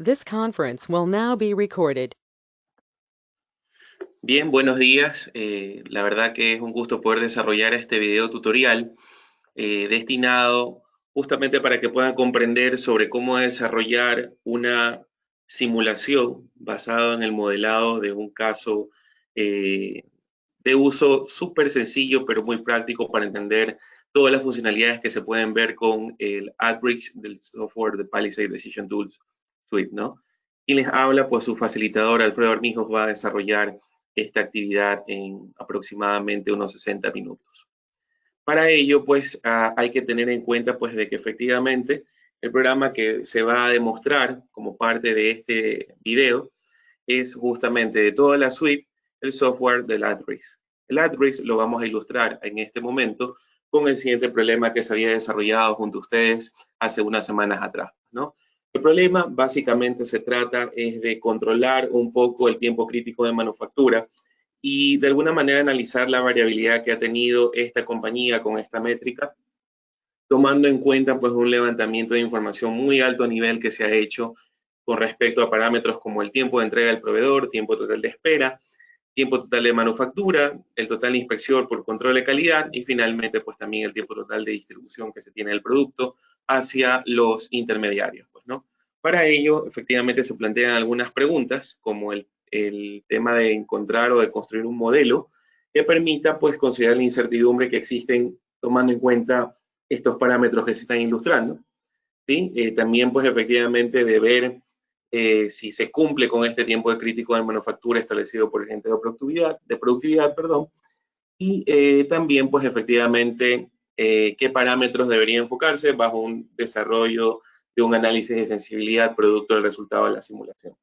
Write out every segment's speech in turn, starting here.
This conference will now be recorded. Bien, buenos días. La verdad que es un gusto poder desarrollar este video tutorial destinado justamente para que puedan comprender sobre cómo desarrollar una simulación basada en el modelado de un caso de uso súper sencillo pero muy práctico para entender todas las funcionalidades que se pueden ver con el AdBricks del software de Palisade Decision Tools Suite, ¿no? Y les habla, pues su facilitador Alfredo Armijos va a desarrollar esta actividad en aproximadamente unos 60 minutos. Para ello, pues hay que tener en cuenta pues de que efectivamente el programa que se va a demostrar como parte de este video es justamente de toda la suite el software del AdBricks. El AdBricks lo vamos a ilustrar en este momento con el siguiente problema que se había desarrollado junto a ustedes hace unas semanas atrás, ¿no? El problema básicamente se trata es de controlar un poco el tiempo crítico de manufactura y de alguna manera analizar la variabilidad que ha tenido esta compañía con esta métrica, tomando en cuenta pues un levantamiento de información muy alto a nivel que se ha hecho con respecto a parámetros como el tiempo de entrega del proveedor, tiempo total de espera, tiempo total de manufactura, el total de inspección por control de calidad y finalmente pues también el tiempo total de distribución que se tiene del producto hacia los intermediarios, pues, ¿no? Para ello, efectivamente se plantean algunas preguntas como el tema de encontrar o de construir un modelo que permita pues considerar la incertidumbre que existen tomando en cuenta estos parámetros que se están ilustrando, ¿sí? También pues efectivamente de ver si se cumple con este tiempo de crítico de manufactura establecido por el agente de productividad, perdón, y también pues efectivamente qué parámetros deberían enfocarse bajo un desarrollo de un análisis de sensibilidad producto del resultado de la simulación.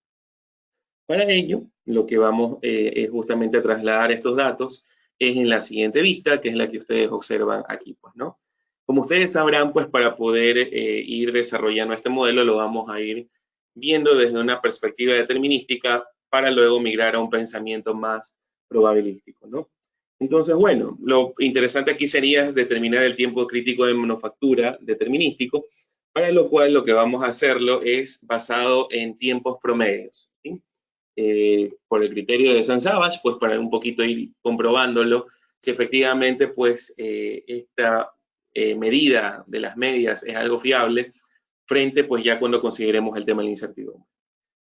Para ello, lo que vamos es justamente a trasladar estos datos es en la siguiente vista, que es la que ustedes observan aquí, pues, ¿no? Como ustedes sabrán, pues para poder ir desarrollando este modelo lo vamos a ir viendo desde una perspectiva determinística para luego migrar a un pensamiento más probabilístico, ¿no? Entonces, bueno, lo interesante aquí sería determinar el tiempo crítico de manufactura determinístico, para lo cual lo que vamos a hacerlo es basado en tiempos promedios, ¿sí? Por el criterio de San Savage, pues para un poquito ir comprobándolo, si efectivamente pues esta medida de las medias es algo fiable frente pues ya cuando consideremos el tema de la incertidumbre.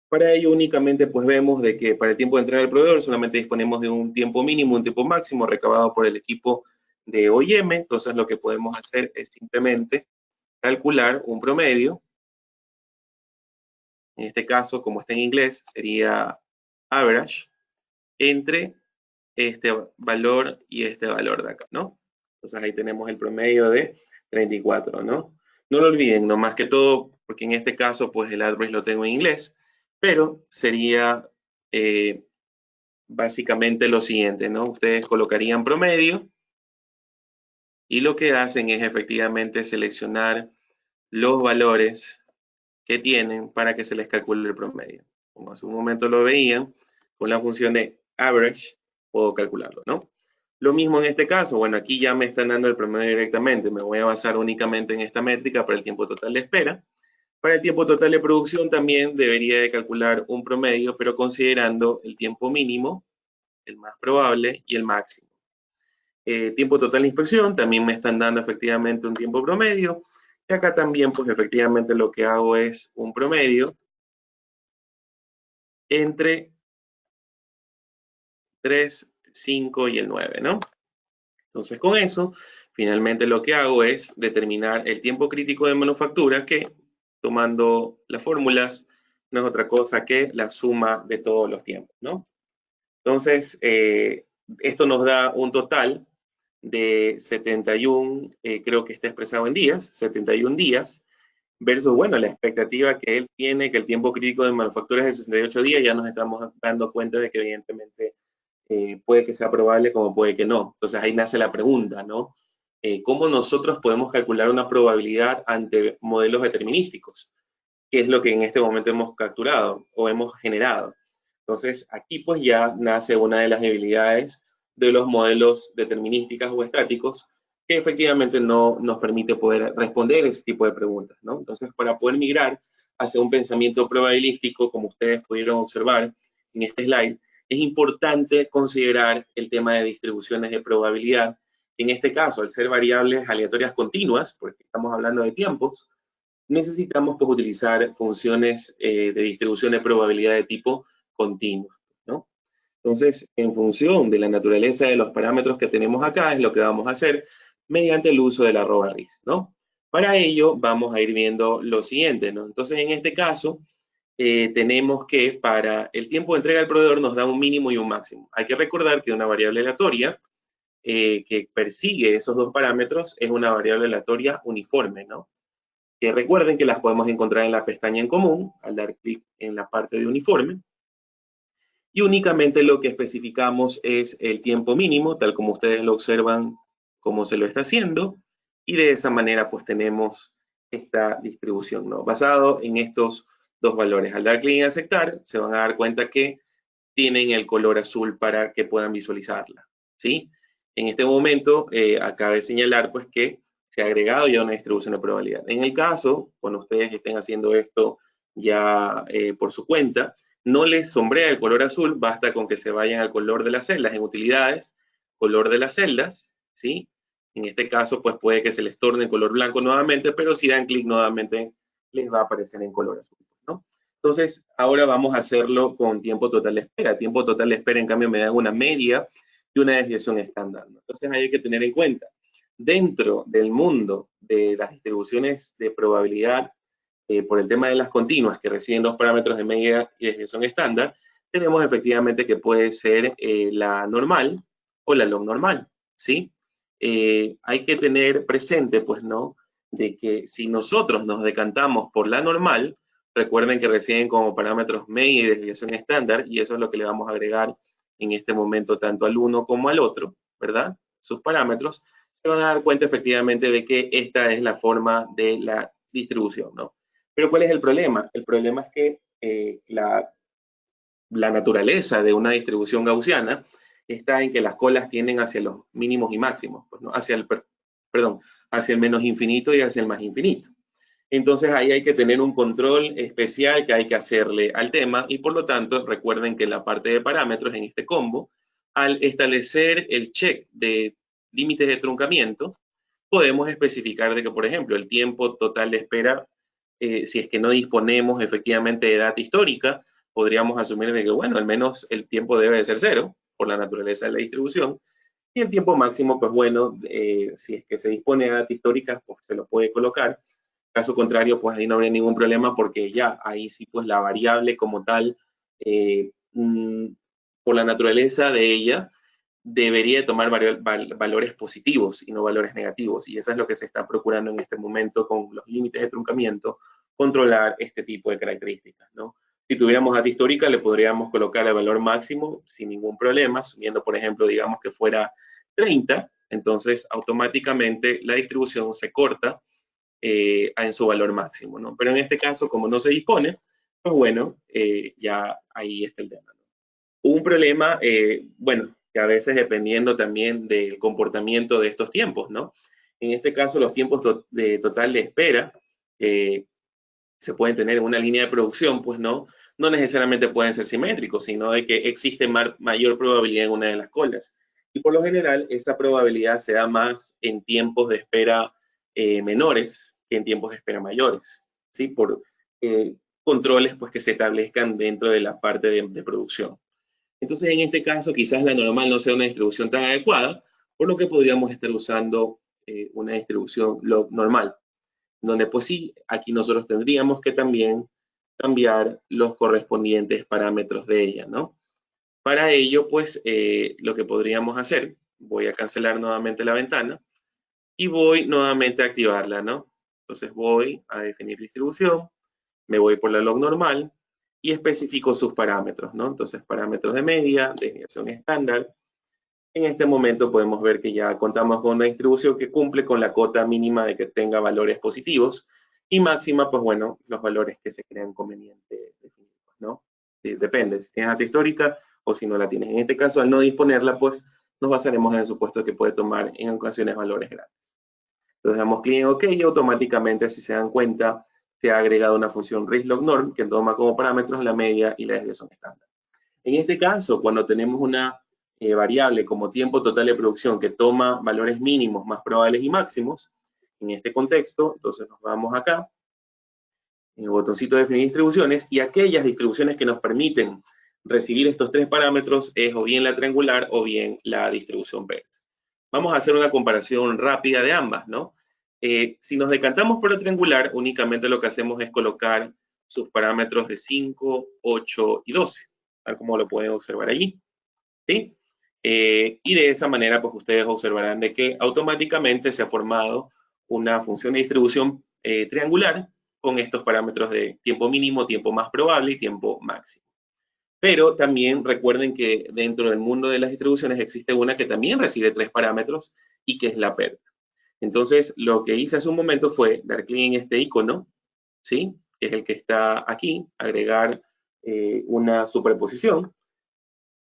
Para ello únicamente pues vemos de que para el tiempo de entrega del proveedor solamente disponemos de un tiempo mínimo, un tiempo máximo recabado por el equipo de OIM, entonces lo que podemos hacer es simplemente calcular un promedio, en este caso como está en inglés sería average, entre este valor y este valor de acá, ¿no? Entonces ahí tenemos el promedio de 34, ¿no? No lo olviden, no más que todo, porque en este caso, pues el address lo tengo en inglés, pero sería básicamente lo siguiente, ¿no? Ustedes colocarían promedio y lo que hacen es efectivamente seleccionar los valores que tienen para que se les calcule el promedio. Como hace un momento lo veían, con la función de average puedo calcularlo, ¿no? Lo mismo en este caso, bueno, aquí ya me están dando el promedio directamente, me voy a basar únicamente en esta métrica para el tiempo total de espera. Para el tiempo total de producción también debería de calcular un promedio, pero considerando el tiempo mínimo, el más probable y el máximo. Tiempo total de inspección, también me están dando efectivamente un tiempo promedio. Y acá también, pues efectivamente lo que hago es un promedio entre 3, 5 y el 9, ¿no? Entonces con eso, finalmente lo que hago es determinar el tiempo crítico de manufactura que, tomando las fórmulas, no es otra cosa que la suma de todos los tiempos, ¿no? Entonces, esto nos da un total de 71, creo que está expresado en días, 71 días, versus, bueno, la expectativa que él tiene, que el tiempo crítico de manufactura es de 68 días, ya nos estamos dando cuenta de que evidentemente puede que sea probable como puede que no. Entonces ahí nace la pregunta, ¿no? ¿Cómo nosotros podemos calcular una probabilidad ante modelos determinísticos? ¿Qué es lo que en este momento hemos capturado o hemos generado? Entonces aquí pues ya nace una de las debilidades de los modelos determinísticos o estáticos que efectivamente no nos permite poder responder ese tipo de preguntas, ¿no? Entonces para poder migrar hacia un pensamiento probabilístico, como ustedes pudieron observar en este slide, es importante considerar el tema de distribuciones de probabilidad. En este caso, al ser variables aleatorias continuas, porque estamos hablando de tiempos, necesitamos pues, utilizar funciones de distribución de probabilidad de tipo continua, ¿no? Entonces, en función de la naturaleza de los parámetros que tenemos acá, es lo que vamos a hacer mediante el uso de la arroba RIS, ¿no? Para ello, vamos a ir viendo lo siguiente, ¿no? Entonces, en este caso, tenemos que para el tiempo de entrega del proveedor nos da un mínimo y un máximo. Hay que recordar que una variable aleatoria que persigue esos dos parámetros es una variable aleatoria uniforme, ¿no? Que recuerden que las podemos encontrar en la pestaña en común, al dar clic en la parte de uniforme. Y únicamente lo que especificamos es el tiempo mínimo, tal como ustedes lo observan, cómo se lo está haciendo. Y de esa manera, pues tenemos esta distribución, ¿no? Basado en estos dos valores. Al dar clic en aceptar, se van a dar cuenta que tienen el color azul para que puedan visualizarla, ¿sí? En este momento, acaba de señalar, pues, que se ha agregado ya una distribución de probabilidad. En el caso, cuando ustedes estén haciendo esto ya por su cuenta, no les sombrea el color azul, basta con que se vayan al color de las celdas en utilidades, color de las celdas, ¿sí? En este caso, pues puede que se les torne en color blanco nuevamente, pero si dan clic nuevamente, les va a aparecer en color azul, ¿no? Entonces, ahora vamos a hacerlo con tiempo total de espera. Tiempo total de espera, en cambio, me da una media y una desviación estándar, ¿no? Entonces, hay que tener en cuenta, dentro del mundo de las distribuciones de probabilidad por el tema de las continuas que reciben dos parámetros de media y desviación estándar, tenemos efectivamente que puede ser la normal o la log normal, ¿sí? Hay que tener presente, pues, ¿no? De que si nosotros nos decantamos por la normal, recuerden que reciben como parámetros media y desviación estándar, y eso es lo que le vamos a agregar en este momento tanto al uno como al otro, ¿verdad? Sus parámetros, se van a dar cuenta efectivamente de que esta es la forma de la distribución, ¿no? Pero ¿cuál es el problema? El problema es que la naturaleza de una distribución gaussiana está en que las colas tienden hacia los mínimos y máximos, pues, ¿no? Perdón, hacia el menos infinito y hacia el más infinito. Entonces ahí hay que tener un control especial que hay que hacerle al tema y por lo tanto recuerden que en la parte de parámetros en este combo, al establecer el check de límites de truncamiento, podemos especificar de que, por ejemplo, el tiempo total de espera, si es que no disponemos efectivamente de data histórica, podríamos asumir de que, bueno, al menos el tiempo debe de ser cero por la naturaleza de la distribución. Y el tiempo máximo, pues bueno, si es que se dispone de data histórica, pues se lo puede colocar. Caso contrario, pues ahí no habría ningún problema porque ya ahí sí, pues la variable como tal, por la naturaleza de ella, debería tomar valores positivos y no valores negativos. Y eso es lo que se está procurando en este momento con los límites de truncamiento, controlar este tipo de características, ¿no? Si tuviéramos data histórica, le podríamos colocar el valor máximo sin ningún problema, asumiendo, por ejemplo, digamos que fuera 30, entonces automáticamente la distribución se corta en su valor máximo, ¿no? Pero en este caso, como no se dispone, pues bueno, ya ahí está el tema, ¿no? Un problema, bueno, que a veces dependiendo también del comportamiento de estos tiempos, ¿no? En este caso, los tiempos de total de espera se pueden tener en una línea de producción, pues no necesariamente pueden ser simétricos, sino de que existe mayor probabilidad en una de las colas. Y por lo general, esa probabilidad se da más en tiempos de espera menores que en tiempos de espera mayores, ¿sí? Por controles pues, que se establezcan dentro de la parte de producción. Entonces, en este caso, quizás la normal no sea una distribución tan adecuada, por lo que podríamos estar usando una distribución log normal, donde pues sí, aquí nosotros tendríamos que también cambiar los correspondientes parámetros de ella, ¿no? Para ello, pues, lo que podríamos hacer, voy a cancelar nuevamente la ventana y voy nuevamente a activarla, ¿no? Entonces voy a definir distribución, me voy por la log normal y especifico sus parámetros, ¿no? Entonces, parámetros de media, desviación estándar. En este momento podemos ver que ya contamos con una distribución que cumple con la cota mínima de que tenga valores positivos y máxima, pues bueno, los valores que se crean conveniente definir, ¿no? Sí, depende si tienes data histórica o si no la tienes. En este caso, al no disponerla, pues nos basaremos en el supuesto de que puede tomar en ocasiones valores grandes. Entonces damos clic en OK y automáticamente, si se dan cuenta, se ha agregado una función RISLOG-NORM que toma como parámetros la media y la desviación estándar. En este caso, cuando tenemos una variable como tiempo total de producción que toma valores mínimos más probables y máximos, en este contexto, entonces nos vamos acá, en el botoncito de definir distribuciones, y aquellas distribuciones que nos permiten recibir estos tres parámetros es o bien la triangular o bien la distribución PERT. Vamos a hacer una comparación rápida de ambas, ¿no? Si nos decantamos por la triangular, únicamente lo que hacemos es colocar sus parámetros de 5, 8 y 12, tal como lo pueden observar allí, ¿sí? Y de esa manera, pues ustedes observarán de que automáticamente se ha formado una función de distribución triangular con estos parámetros de tiempo mínimo, tiempo más probable y tiempo máximo. Pero también recuerden que dentro del mundo de las distribuciones existe una que también recibe tres parámetros y que es la PERT. Entonces, lo que hice hace un momento fue dar clic en este icono, ¿sí? Que es el que está aquí, agregar una superposición.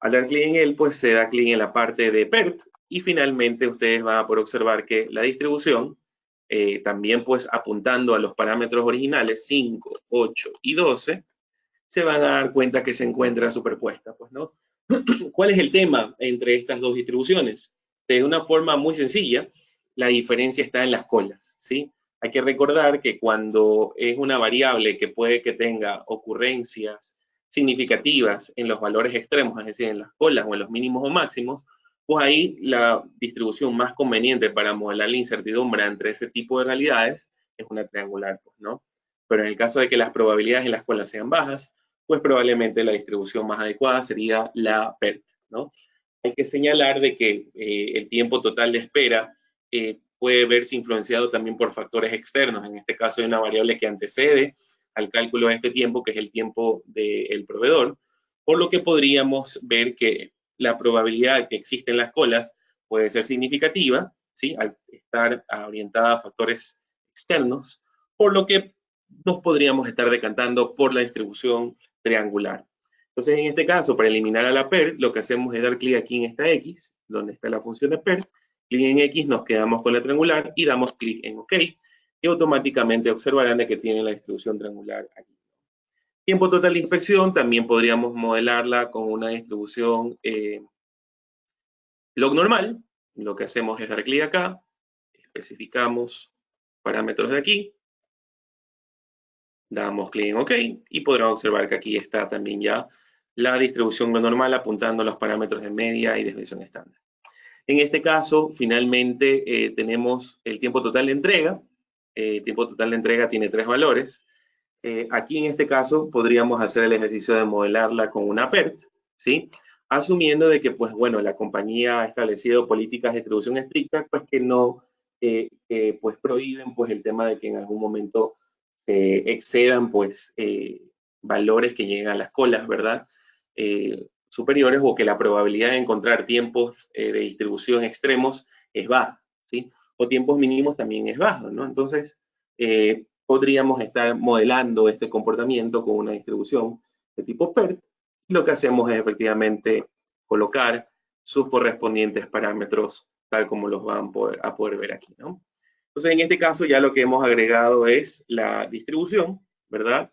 Al dar clic en él, pues se da clic en la parte de PERT y finalmente ustedes van a poder observar que la distribución, también pues apuntando a los parámetros originales 5, 8 y 12, se van a dar cuenta que se encuentra superpuesta, pues, ¿no? ¿Cuál es el tema entre estas dos distribuciones? De una forma muy sencilla, la diferencia está en las colas, ¿sí? Hay que recordar que cuando es una variable que puede que tenga ocurrencias significativas en los valores extremos, es decir, en las colas o en los mínimos o máximos, pues ahí la distribución más conveniente para modelar la incertidumbre entre ese tipo de realidades es una triangular, pues, ¿no? Pero en el caso de que las probabilidades en las colas sean bajas, pues probablemente la distribución más adecuada sería la PERT, ¿no? Hay que señalar de que el tiempo total de espera puede verse influenciado también por factores externos. En este caso hay una variable que antecede al cálculo de este tiempo, que es el tiempo del proveedor, por lo que podríamos ver que la probabilidad de que existen las colas puede ser significativa, ¿sí? Al estar orientada a factores externos, por lo que nos podríamos estar decantando por la distribución triangular. Entonces, en este caso, para eliminar a la PERT, lo que hacemos es dar clic aquí en esta X, donde está la función de PERT, clic en X, nos quedamos con la triangular y damos clic en OK, y automáticamente observarán de que tiene la distribución triangular aquí. Tiempo total de inspección, también podríamos modelarla con una distribución log normal. Lo que hacemos es dar clic acá, especificamos parámetros de aquí, damos clic en OK y podrán observar que aquí está también ya la distribución normal apuntando a los parámetros de media y desviación estándar. En este caso, finalmente tenemos el tiempo total de entrega. El tiempo total de entrega tiene tres valores. Aquí en este caso podríamos hacer el ejercicio de modelarla con una PERT, ¿sí? Asumiendo de que, pues bueno, la compañía ha establecido políticas de distribución estricta, pues que no pues prohíben pues el tema de que en algún momento se excedan pues valores que llegan a las colas, ¿verdad? Superiores, o que la probabilidad de encontrar tiempos de distribución extremos es baja, ¿sí? O tiempos mínimos también es bajo, ¿no? Entonces, podríamos estar modelando este comportamiento con una distribución de tipo PERT. Lo que hacemos es efectivamente colocar sus correspondientes parámetros tal como los van a poder ver aquí, ¿no? Entonces, en este caso ya lo que hemos agregado es la distribución, ¿verdad?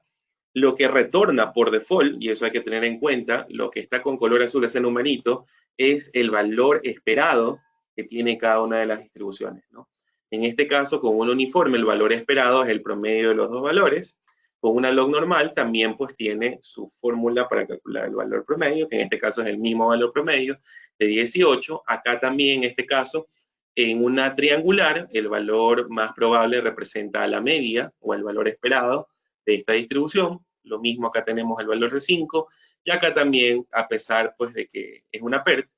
Lo que retorna por default, y eso hay que tener en cuenta, lo que está con color azul, ese numerito, es el valor esperado que tiene cada una de las distribuciones, ¿no? En este caso, con un uniforme, el valor esperado es el promedio de los dos valores. Con una log normal también pues tiene su fórmula para calcular el valor promedio, que en este caso es el mismo valor promedio de 18. Acá también, en este caso, en una triangular, el valor más probable representa la media o el valor esperado de esta distribución. Lo mismo acá tenemos el valor de 5, y acá también, a pesar pues de que es una PERT,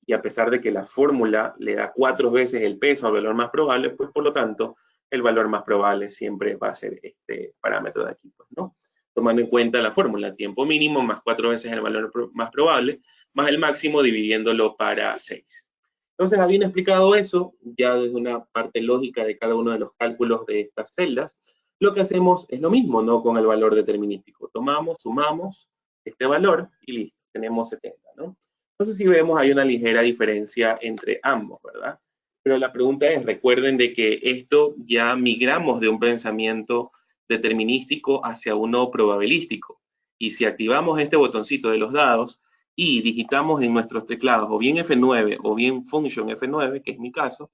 y a pesar de que la fórmula le da 4 veces el peso al valor más probable, pues por lo tanto, el valor más probable siempre va a ser este parámetro de aquí, pues, ¿no? Tomando en cuenta la fórmula, tiempo mínimo más 4 veces el valor más probable, más el máximo dividiéndolo para 6. Entonces, habiendo explicado eso, ya desde una parte lógica de cada uno de los cálculos de estas celdas, lo que hacemos es lo mismo, ¿no? Con el valor determinístico. Tomamos, sumamos este valor y listo, tenemos 70, ¿no? Entonces, si vemos, hay una ligera diferencia entre ambos, ¿verdad? Pero la pregunta es, recuerden de que esto ya migramos de un pensamiento determinístico hacia uno probabilístico. Y si activamos este botoncito de los dados y digitamos en nuestros teclados o bien F9 o bien function F9, que es mi caso,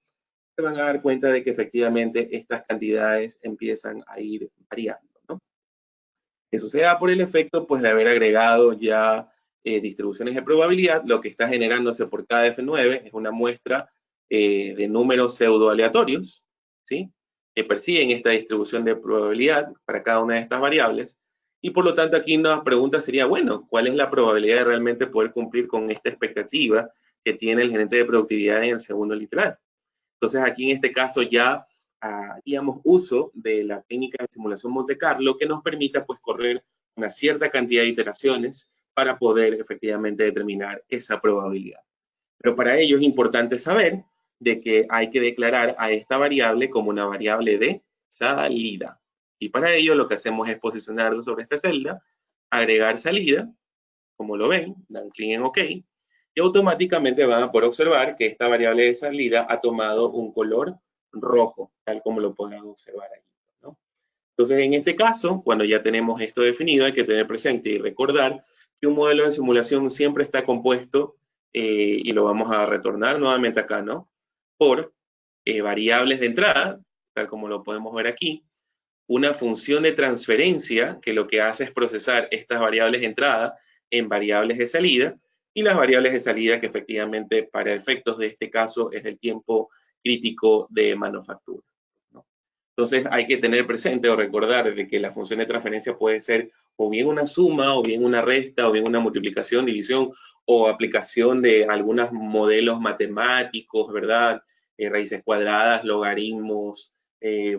se van a dar cuenta de que efectivamente estas cantidades empiezan a ir variando, ¿no? Eso se da por el efecto pues, de haber agregado ya distribuciones de probabilidad. Lo que está generándose por cada F9 es una muestra de números pseudo aleatorios, ¿sí? Que persiguen esta distribución de probabilidad para cada una de estas variables. Y por lo tanto aquí una pregunta sería, bueno, ¿cuál es la probabilidad de realmente poder cumplir con esta expectativa que tiene el gerente de productividad en el segundo literal? Entonces aquí en este caso ya haríamos uso de la técnica de simulación Monte Carlo que nos permita pues correr una cierta cantidad de iteraciones para poder efectivamente determinar esa probabilidad. Pero para ello es importante saber de que hay que declarar a esta variable como una variable de salida. Y para ello lo que hacemos es posicionarlo sobre esta celda, agregar salida, como lo ven, dan clic en OK, y automáticamente van a poder observar que esta variable de salida ha tomado un color rojo, tal como lo podrán observar ahí, ¿no? Entonces, en este caso, cuando ya tenemos esto definido, hay que tener presente y recordar que un modelo de simulación siempre está compuesto, y lo vamos a retornar nuevamente acá, ¿no? Por variables de entrada, tal como lo podemos ver aquí, una función de transferencia que lo que hace es procesar estas variables de entrada en variables de salida, y las variables de salida que efectivamente para efectos de este caso es el tiempo crítico de manufactura, ¿no? Entonces hay que tener presente o recordar de que la función de transferencia puede ser o bien una suma, o bien una resta, o bien una multiplicación, división, o aplicación de algunos modelos matemáticos, ¿verdad? Raíces cuadradas, logaritmos,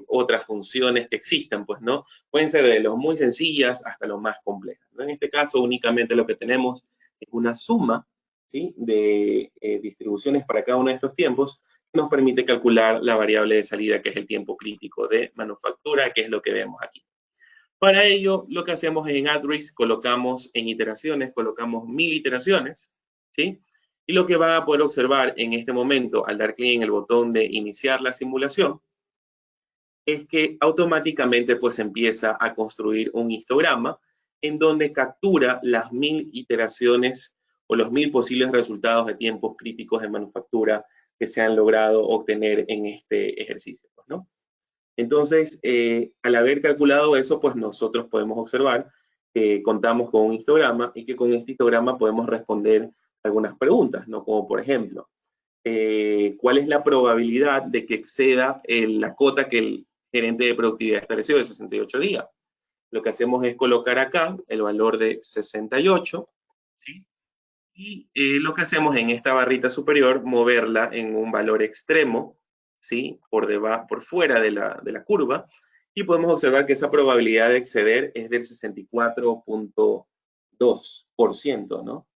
otras funciones que existan, pues, ¿no? Pueden ser de los muy sencillas hasta los más complejas, ¿no? En este caso, únicamente lo que tenemos es una suma, ¿sí? De distribuciones para cada uno de estos tiempos, que nos permite calcular la variable de salida, que es el tiempo crítico de manufactura, que es lo que vemos aquí. Para ello, lo que hacemos en AddRisk, colocamos en iteraciones, colocamos 1000 iteraciones, ¿sí? Y lo que va a poder observar en este momento, al dar clic en el botón de iniciar la simulación, es que automáticamente pues empieza a construir un histograma en donde captura las 1000 iteraciones o los 1000 posibles resultados de tiempos críticos de manufactura que se han logrado obtener en este ejercicio, pues, ¿no? Entonces, al haber calculado eso, pues nosotros podemos observar que contamos con un histograma y que con este histograma podemos responder algunas preguntas, ¿no? Como por ejemplo, ¿cuál es la probabilidad de que exceda la cota que el gerente de productividad estableció de 68 días? Lo que hacemos es colocar acá el valor de 68, ¿sí? Y lo que hacemos en esta barrita superior, moverla en un valor extremo, ¿sí? Por fuera de la curva, y podemos observar que esa probabilidad de exceder es del 64.2%, ¿no?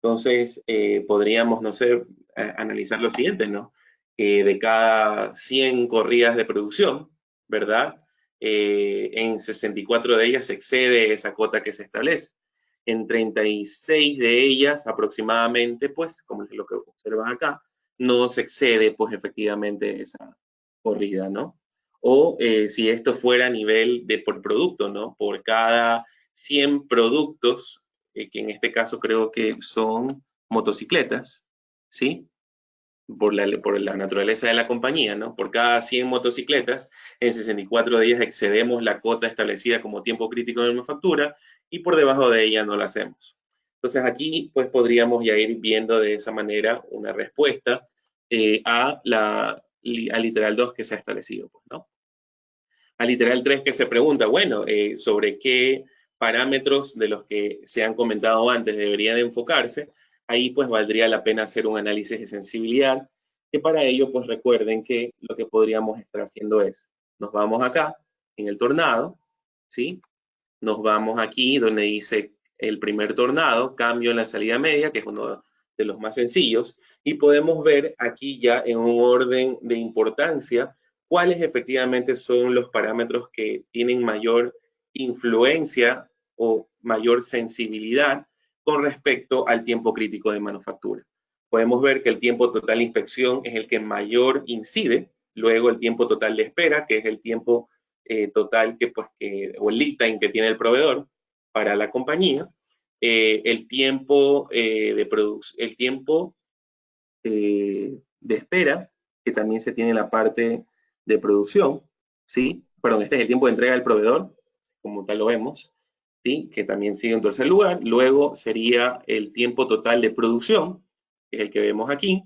Entonces, podríamos, no sé, analizar lo siguiente, ¿no? De cada 100 corridas de producción, ¿verdad? En 64 de ellas se excede esa cota que se establece. En 36 de ellas aproximadamente, pues, como es lo que observan acá, no se excede, pues, efectivamente esa corrida, ¿no? O si esto fuera a nivel de por producto, ¿no? Por cada 100 productos, que en este caso creo que son motocicletas, ¿sí? Por la naturaleza de la compañía, ¿no? Por cada 100 motocicletas, en 64 días excedemos la cota establecida como tiempo crítico de manufactura y por debajo de ella no la hacemos. Entonces aquí pues podríamos ya ir viendo de esa manera una respuesta al literal 2 que se ha establecido, pues, ¿no? Al literal 3 que se pregunta, bueno, sobre qué parámetros de los que se han comentado antes debería de enfocarse, ahí pues valdría la pena hacer un análisis de sensibilidad, que para ello pues recuerden que lo que podríamos estar haciendo es, nos vamos acá en el tornado, ¿sí? Nos vamos aquí donde dice el primer tornado, cambio en la salida media, que es uno de los más sencillos, y podemos ver aquí ya en un orden de importancia cuáles efectivamente son los parámetros que tienen mayor influencia o mayor sensibilidad con respecto al tiempo crítico de manufactura. Podemos ver que el tiempo total de inspección es el que mayor incide, luego el tiempo total de espera, que es el tiempo total o el lead time que tiene el proveedor para la compañía, el tiempo de espera, que también se tiene en la parte de producción, ¿sí? Perdón, este es el tiempo de entrega del proveedor, como tal lo vemos, ¿sí? Que también sigue en tercer lugar. Luego sería el tiempo total de producción, que es el que vemos aquí.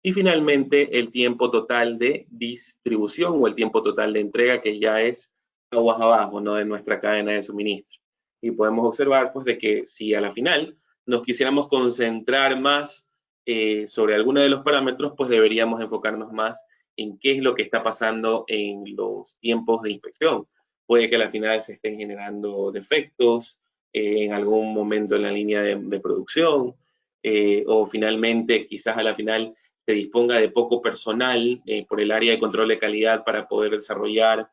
Y finalmente el tiempo total de distribución o el tiempo total de entrega, que ya es aguas abajo, ¿no? De nuestra cadena de suministro. Y podemos observar, pues, de que si a la final nos quisiéramos concentrar más sobre alguno de los parámetros, pues deberíamos enfocarnos más en qué es lo que está pasando en los tiempos de inspección. Puede que al final se estén generando defectos en algún momento en la línea de producción, o finalmente quizás a la final se disponga de poco personal por el área de control de calidad para poder desarrollar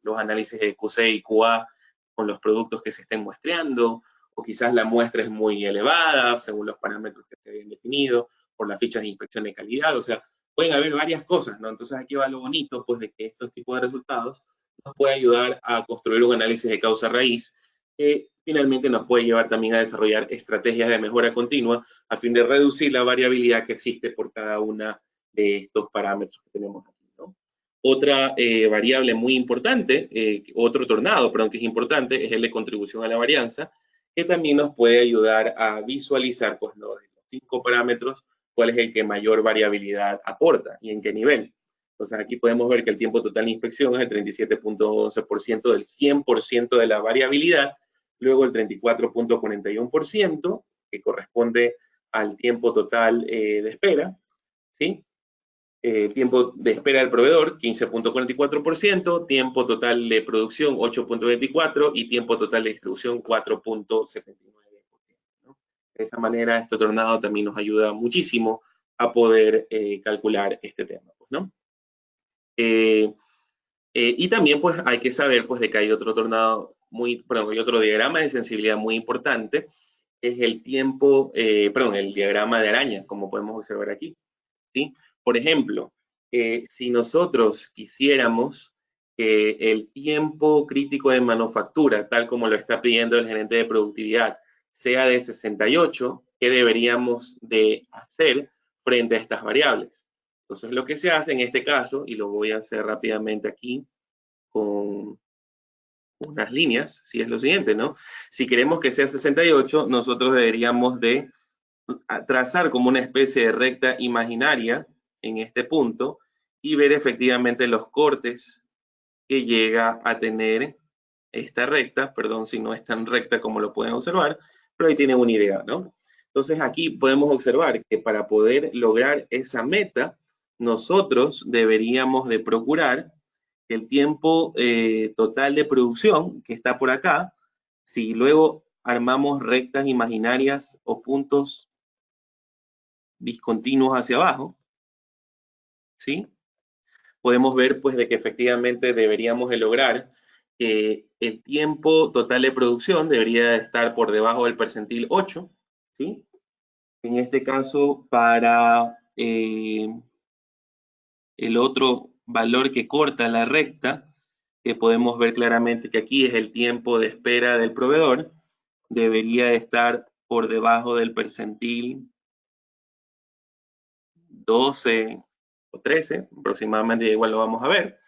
los análisis de QC y QA con los productos que se estén muestreando, o quizás la muestra es muy elevada según los parámetros que se habían definido por las fichas de inspección de calidad. O sea, pueden haber varias cosas, ¿no? Entonces aquí va lo bonito, pues, de que estos tipos de resultados nos puede ayudar a construir un análisis de causa raíz que finalmente nos puede llevar también a desarrollar estrategias de mejora continua a fin de reducir la variabilidad que existe por cada una de estos parámetros que tenemos aquí, ¿no? Otra variable muy importante, otro tornado, perdón, que es importante, es el de contribución a la varianza, que también nos puede ayudar a visualizar, pues, ¿no? De los 5 parámetros, cuál es el que mayor variabilidad aporta y en qué nivel. Entonces aquí podemos ver que el tiempo total de inspección es el 37.11% del 100% de la variabilidad, luego el 34.41%, que corresponde al tiempo total de espera, ¿sí? Tiempo de espera del proveedor, 15.44%, tiempo total de producción, 8.24%, y tiempo total de distribución, 4.79%, ¿no? De esa manera, este tornado también nos ayuda muchísimo a poder calcular este tema, pues, ¿no? Y también, pues, hay que saber, pues, de que hay otro tornado hay otro diagrama de sensibilidad muy importante, es el el diagrama de araña, como podemos observar aquí, ¿sí? Por ejemplo, si nosotros quisiéramos que el tiempo crítico de manufactura, tal como lo está pidiendo el gerente de productividad, sea de 68, ¿qué deberíamos de hacer frente a estas variables? Entonces, lo que se hace en este caso, y lo voy a hacer rápidamente aquí con unas líneas, si es lo siguiente, ¿no? Si queremos que sea 68, nosotros deberíamos de trazar como una especie de recta imaginaria en este punto y ver efectivamente los cortes que llega a tener esta recta, perdón si no es tan recta como lo pueden observar, pero ahí tienen una idea, ¿no? Entonces aquí podemos observar que para poder lograr esa meta, nosotros deberíamos de procurar que el tiempo total de producción que está por acá, si luego armamos rectas imaginarias o puntos discontinuos hacia abajo, ¿sí? Podemos ver, pues, de que efectivamente deberíamos de lograr que el tiempo total de producción debería estar por debajo del percentil 8, ¿sí? En este caso, para el otro valor que corta la recta, que podemos ver claramente que aquí es el tiempo de espera del proveedor, debería estar por debajo del percentil 12 o 13, aproximadamente, igual lo vamos a ver,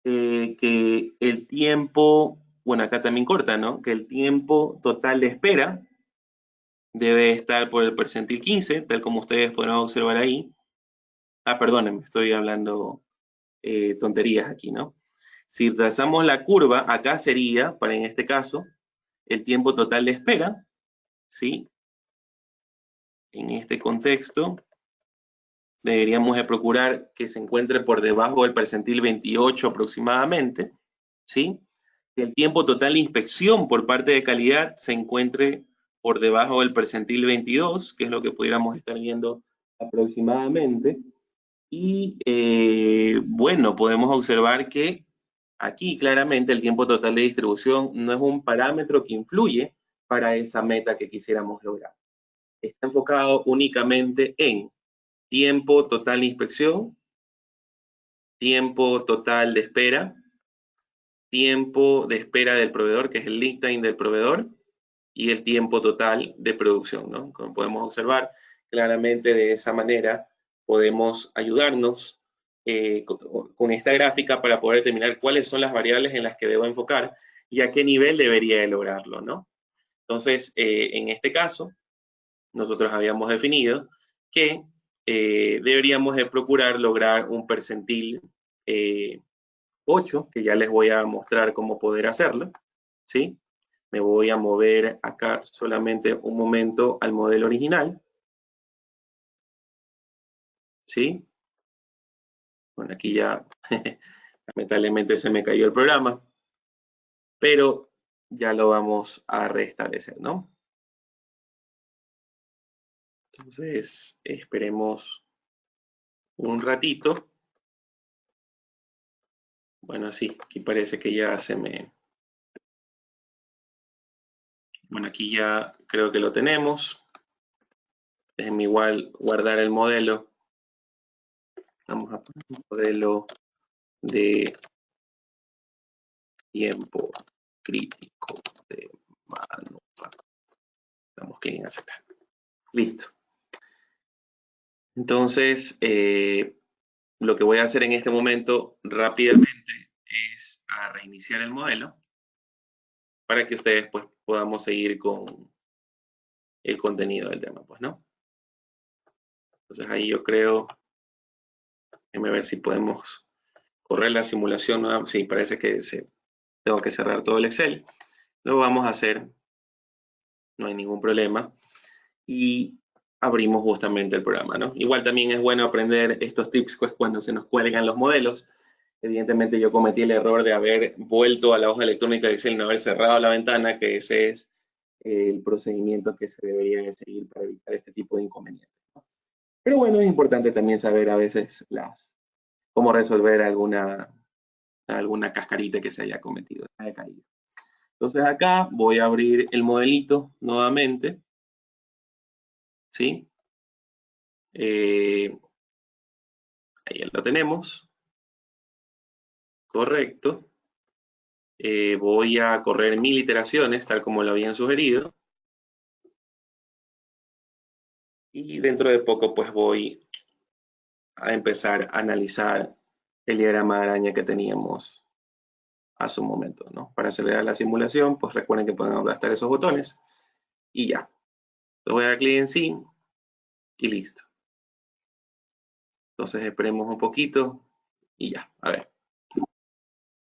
que el tiempo, bueno, acá también corta, ¿no? Que el tiempo total de espera debe estar por el percentil 15, tal como ustedes podrán observar ahí. Ah, perdónenme, estoy hablando tonterías aquí, ¿no? Si trazamos la curva, acá sería, para en este caso, el tiempo total de espera, ¿sí? En este contexto, deberíamos de procurar que se encuentre por debajo del percentil 28 aproximadamente, ¿sí? Que el tiempo total de inspección por parte de calidad se encuentre por debajo del percentil 22, que es lo que pudiéramos estar viendo aproximadamente. Y bueno, podemos observar que aquí claramente el tiempo total de distribución no es un parámetro que influye para esa meta que quisiéramos lograr. Está enfocado únicamente en tiempo total de inspección, tiempo total de espera, tiempo de espera del proveedor, que es el lead time del proveedor, y el tiempo total de producción, ¿no? Como podemos observar, claramente de esa manera podemos ayudarnos con esta gráfica para poder determinar cuáles son las variables en las que debo enfocar y a qué nivel debería de lograrlo, ¿no? Entonces, en este caso, nosotros habíamos definido que deberíamos de procurar lograr un percentil 8, que ya les voy a mostrar cómo poder hacerlo, ¿sí? Me voy a mover acá solamente un momento al modelo original, ¿sí? Bueno, aquí ya lamentablemente se me cayó el programa, pero ya lo vamos a restablecer, ¿no? Entonces, esperemos un ratito. Bueno, sí, aquí parece que ya se me... Bueno, aquí ya creo que lo tenemos. Déjenme igual guardar el modelo. Vamos a poner un modelo de tiempo crítico de manufactura. Damos clic en aceptar. Listo. Entonces, lo que voy a hacer en este momento rápidamente es a reiniciar el modelo para que ustedes pues podamos seguir con el contenido del tema, pues, ¿no? Entonces ahí yo creo, déjenme ver si podemos correr la simulación, ¿no? Sí, parece que tengo que cerrar todo el Excel. Lo vamos a hacer, no hay ningún problema. Y abrimos justamente el programa, ¿no? Igual también es bueno aprender estos tips pues, cuando se nos cuelgan los modelos. Evidentemente yo cometí el error de haber vuelto a la hoja electrónica de Excel y no haber cerrado la ventana, que ese es el procedimiento que se debería de seguir para evitar este tipo de inconvenientes, ¿no? Pero bueno, es importante también saber a veces cómo resolver alguna cascarita que se haya cometido, haya caído. Entonces acá voy a abrir el modelito nuevamente, ¿sí? Ahí ya lo tenemos. Correcto. Voy a correr 1000 iteraciones, tal como lo habían sugerido. Y dentro de poco, pues voy a empezar a analizar el diagrama de araña que teníamos hace un momento, ¿no? Para acelerar la simulación, pues recuerden que pueden aplastar esos botones y ya. Le voy a dar clic en sí y listo. Entonces esperemos un poquito y ya, a ver.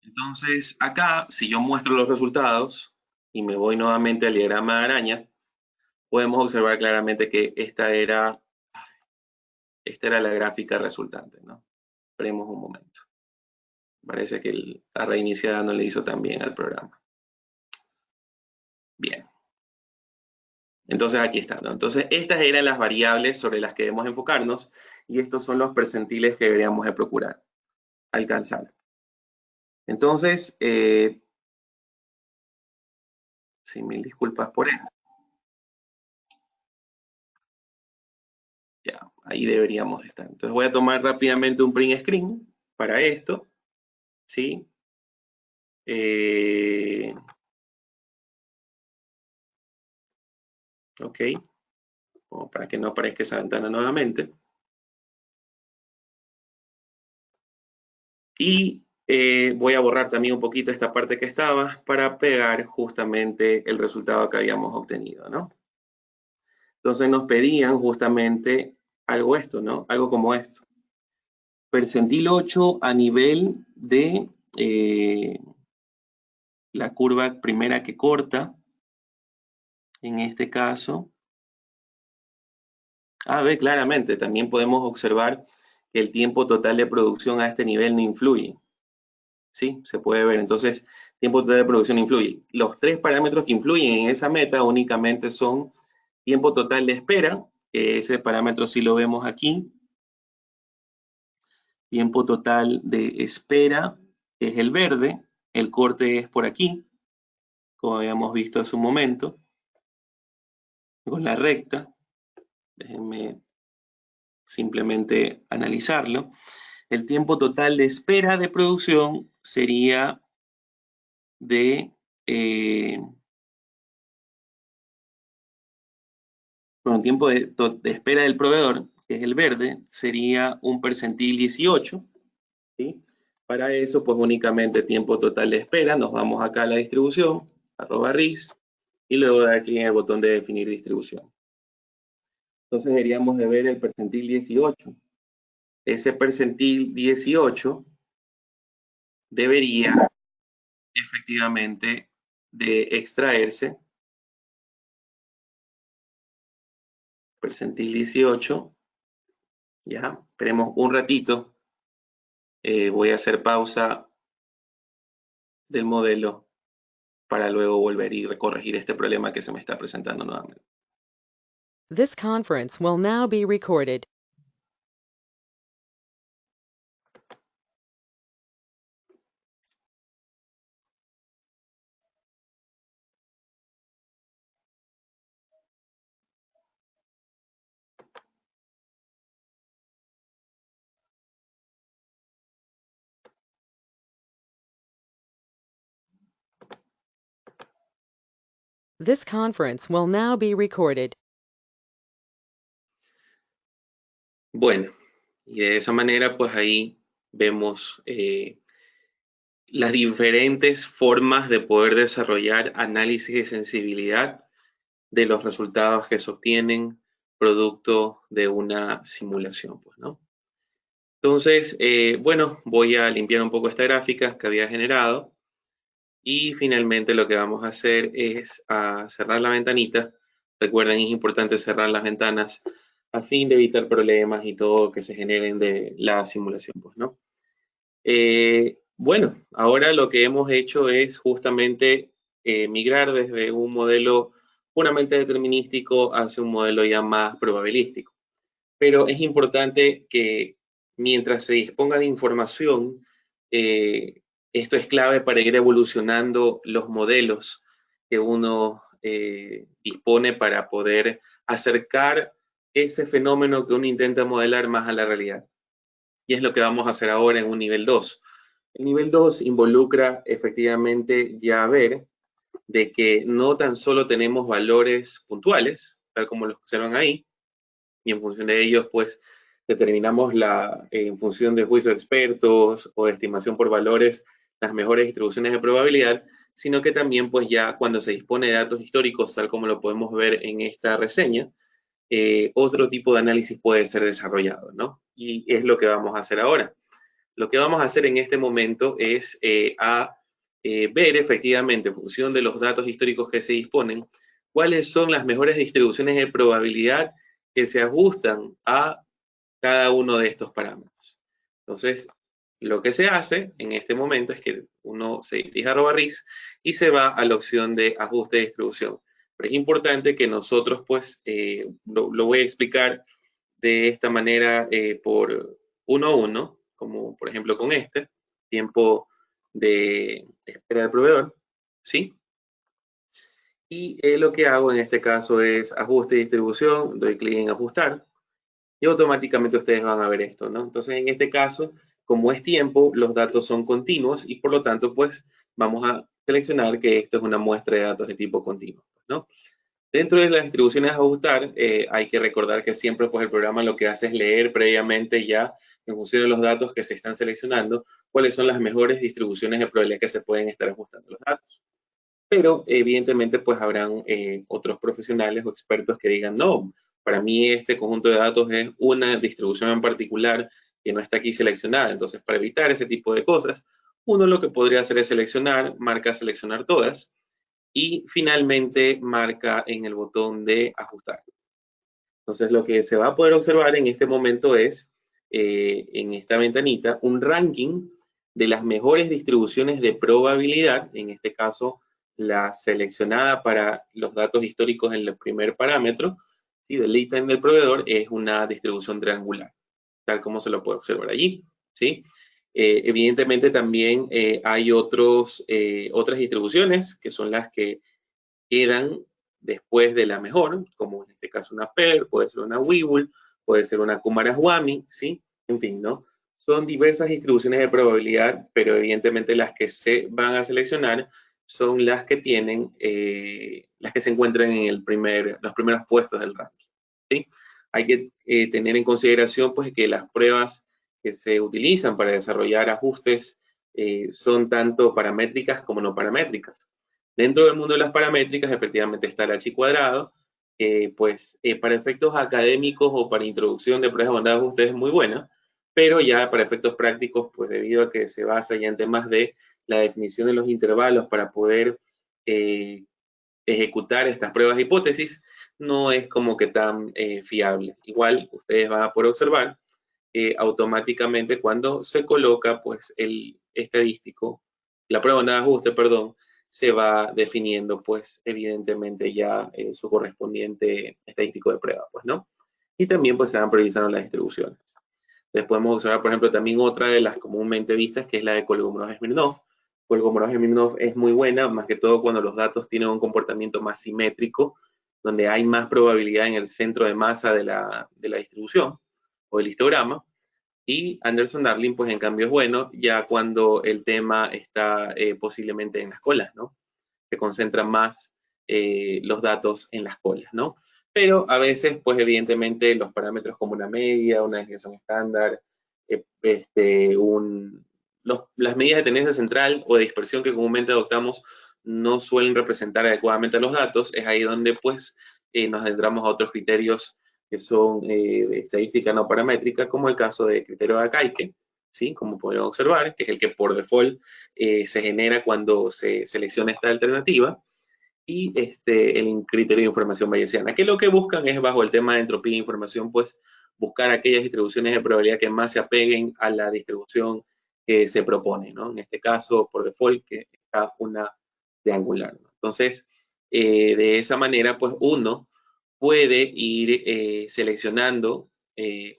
Entonces acá, si yo muestro los resultados y me voy nuevamente al diagrama de araña, podemos observar claramente que esta era la gráfica resultante, ¿no? Esperemos un momento. Parece que la reiniciada no le hizo tan bien al programa. Bien. Entonces aquí está, ¿no? Entonces estas eran las variables sobre las que debemos enfocarnos y estos son los percentiles que deberíamos de procurar alcanzar. Entonces, sí, mil disculpas por esto. Ya, ahí deberíamos estar. Entonces voy a tomar rápidamente un print screen para esto, ¿sí? Ok, como para que no aparezca esa ventana nuevamente. Y voy a borrar también un poquito esta parte que estaba para pegar justamente el resultado que habíamos obtenido, ¿no? Entonces nos pedían justamente algo esto, ¿no? Algo como esto. Percentil 8 a nivel de la curva primera que corta, en este caso. Ve claramente, también podemos observar que el tiempo total de producción a este nivel no influye. ¿Sí? Se puede ver. Entonces, tiempo total de producción influye. Los tres parámetros que influyen en esa meta únicamente son tiempo total de espera, que ese parámetro sí lo vemos aquí. Tiempo total de espera es el verde, el corte es por aquí, como habíamos visto hace un momento, con la recta. Déjenme simplemente analizarlo. el tiempo total de espera de producción sería de, bueno, el tiempo de espera del proveedor, que es el verde, sería un percentil 18, ¿sí? Para eso, pues únicamente tiempo total de espera, nos vamos acá a la distribución, @RIS, y luego dar clic en el botón de definir distribución. Entonces deberíamos de ver el percentil 18. Ese percentil 18 debería efectivamente de extraerse, percentil 18, ya, esperemos un ratito, voy a hacer pausa del modelo para luego volver y corregir este problema que se me está presentando nuevamente. This conference will now be recorded. This conference will now be recorded. Bueno, y de esa manera, pues ahí vemos las diferentes formas de poder desarrollar análisis de sensibilidad de los resultados que se obtienen producto de una simulación, pues, ¿no? Entonces, bueno, voy a limpiar un poco esta gráfica que había generado y finalmente lo que vamos a hacer es cerrar la ventanita. Recuerden, es importante cerrar las ventanas a fin de evitar problemas y todo que se generen de la simulación, pues, ¿no? Bueno, ahora lo que hemos hecho es justamente migrar desde un modelo puramente determinístico hacia un modelo ya más probabilístico. Pero es importante que mientras se disponga de información, esto es clave para ir evolucionando los modelos que uno dispone para poder acercar ese fenómeno que uno intenta modelar más a la realidad. Y es lo que vamos a hacer ahora en un nivel 2. El nivel 2 involucra efectivamente ya ver de que no tan solo tenemos valores puntuales, tal como los observan ahí, y en función de ellos, pues, determinamos en función de juicio de expertos o de estimación por valores, las mejores distribuciones de probabilidad, sino que también, pues, ya cuando se dispone de datos históricos, tal como lo podemos ver en esta reseña, otro tipo de análisis puede ser desarrollado, ¿no? Y es lo que vamos a hacer ahora. Lo que vamos a hacer en este momento es ver efectivamente, en función de los datos históricos que se disponen, cuáles son las mejores distribuciones de probabilidad que se ajustan a cada uno de estos parámetros. Entonces, lo que se hace en este momento es que uno se dirige a @RIS y se va a la opción de ajuste de distribución. Pero es importante que nosotros, pues, lo voy a explicar de esta manera por uno a uno, como por ejemplo con este, tiempo de espera del proveedor, ¿sí? Y lo que hago en este caso es ajuste y distribución, doy clic en ajustar y automáticamente ustedes van a ver esto, ¿no? Entonces, en este caso, como es tiempo, los datos son continuos y por lo tanto, pues, vamos a seleccionar que esto es una muestra de datos de tipo continuo, ¿no? Dentro de las distribuciones a ajustar, hay que recordar que siempre, pues, el programa lo que hace es leer previamente ya, en función de los datos que se están seleccionando, cuáles son las mejores distribuciones de probabilidad que se pueden estar ajustando los datos. Pero evidentemente pues habrán otros profesionales o expertos que digan, no, para mí este conjunto de datos es una distribución en particular que no está aquí seleccionada. Entonces, para evitar ese tipo de cosas, uno lo que podría hacer es seleccionar, marca seleccionar todas y finalmente marca en el botón de ajustar. Entonces, lo que se va a poder observar en este momento es, en esta ventanita, un ranking de las mejores distribuciones de probabilidad, en este caso, la seleccionada para los datos históricos en el primer parámetro, ¿sí? Del lead time del proveedor, es una distribución triangular, tal como se lo puede observar allí, ¿sí? Evidentemente también hay otras distribuciones que son las que quedan después de la mejor, como en este caso una PER, puede ser una Weibull, puede ser una Kumara-Swamy, ¿sí? En fin, ¿no? Son diversas distribuciones de probabilidad, pero evidentemente las que se van a seleccionar son las que tienen, las que se encuentran en los primeros puestos del ranking. ¿Sí? Hay que tener en consideración pues, que las pruebas que se utilizan para desarrollar ajustes son tanto paramétricas como no paramétricas. Dentro del mundo de las paramétricas, efectivamente está el H cuadrado, pues para efectos académicos o para introducción de pruebas de bondad de ajustes es muy buena, pero ya para efectos prácticos, pues debido a que se basa ya en temas de la definición de los intervalos para poder eh, ejecutar estas pruebas de hipótesis, no es como que tan fiable. Igual ustedes van a poder observar automáticamente cuando se coloca pues el estadístico, la prueba de ajuste, perdón, se va definiendo pues evidentemente ya su correspondiente estadístico de prueba, pues, ¿no? Y también pues se van priorizando las distribuciones. Después podemos observar, por ejemplo, también otra de las comúnmente vistas, que es la de Kolmogorov-Smirnov. Kolmogorov-Smirnov es muy buena, más que todo cuando los datos tienen un comportamiento más simétrico, donde hay más probabilidad en el centro de masa de la distribución o del histograma. Y Anderson-Darling, pues en cambio es bueno, ya cuando el tema está posiblemente en las colas, ¿no? Se concentran más los datos en las colas, ¿no? Pero a veces, pues evidentemente los parámetros como una media, una desviación estándar, las medidas de tendencia central o de dispersión que comúnmente adoptamos no suelen representar adecuadamente los datos, es ahí donde pues nos adentramos a otros criterios que son de estadística no paramétrica, como el caso del criterio de Akaike, ¿sí? Como podemos observar, que es el que por default se genera cuando se selecciona esta alternativa, y el criterio de información bayesiana, que lo que buscan es, bajo el tema de entropía de información, pues buscar aquellas distribuciones de probabilidad que más se apeguen a la distribución que se propone, ¿no? En este caso, por default, que está una triangular, ¿no? Entonces, de esa manera, pues uno puede ir seleccionando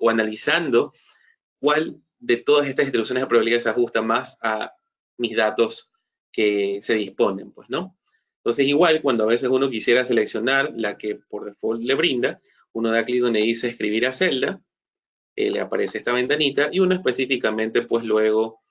o analizando cuál de todas estas distribuciones de probabilidad se ajusta más a mis datos que se disponen, pues, ¿no? Entonces, igual, cuando a veces uno quisiera seleccionar la que por default le brinda, uno da clic donde dice escribir a celda, le aparece esta ventanita y uno específicamente, pues luego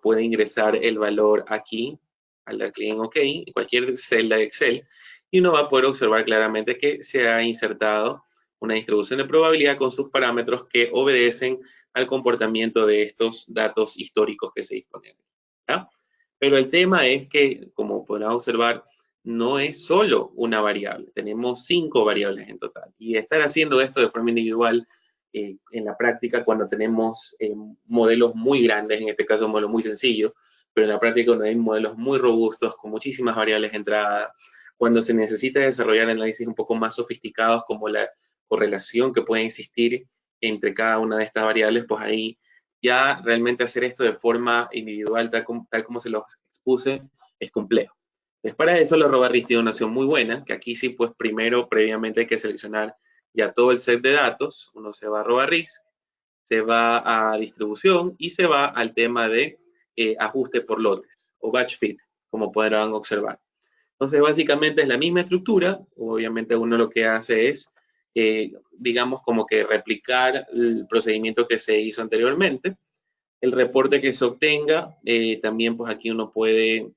puede ingresar el valor aquí, al dar clic en OK, en cualquier celda de Excel, y uno va a poder observar claramente que se ha insertado una distribución de probabilidad con sus parámetros que obedecen al comportamiento de estos datos históricos que se disponen. ¿Ya? Pero el tema es que, como podrán observar, no es solo una variable, tenemos 5 variables en total. Y estar haciendo esto de forma individual en la práctica cuando tenemos modelos muy grandes, en este caso un modelo muy sencillo, pero en la práctica cuando hay modelos muy robustos con muchísimas variables de entrada, cuando se necesita desarrollar análisis un poco más sofisticados como la correlación que puede existir entre cada una de estas variables, pues ahí ya realmente hacer esto de forma individual, tal como se los expuse, es complejo. Entonces, para eso la RobaRIS tiene una opción muy buena, que aquí sí, pues primero, previamente hay que seleccionar ya todo el set de datos. Uno se va a RobaRIS, se va a distribución y se va al tema de ajuste por lotes o batch fit, como podrán observar. Entonces, básicamente es la misma estructura. Obviamente uno lo que hace es, digamos, como que replicar el procedimiento que se hizo anteriormente. El reporte que se obtenga, también pues aquí uno puede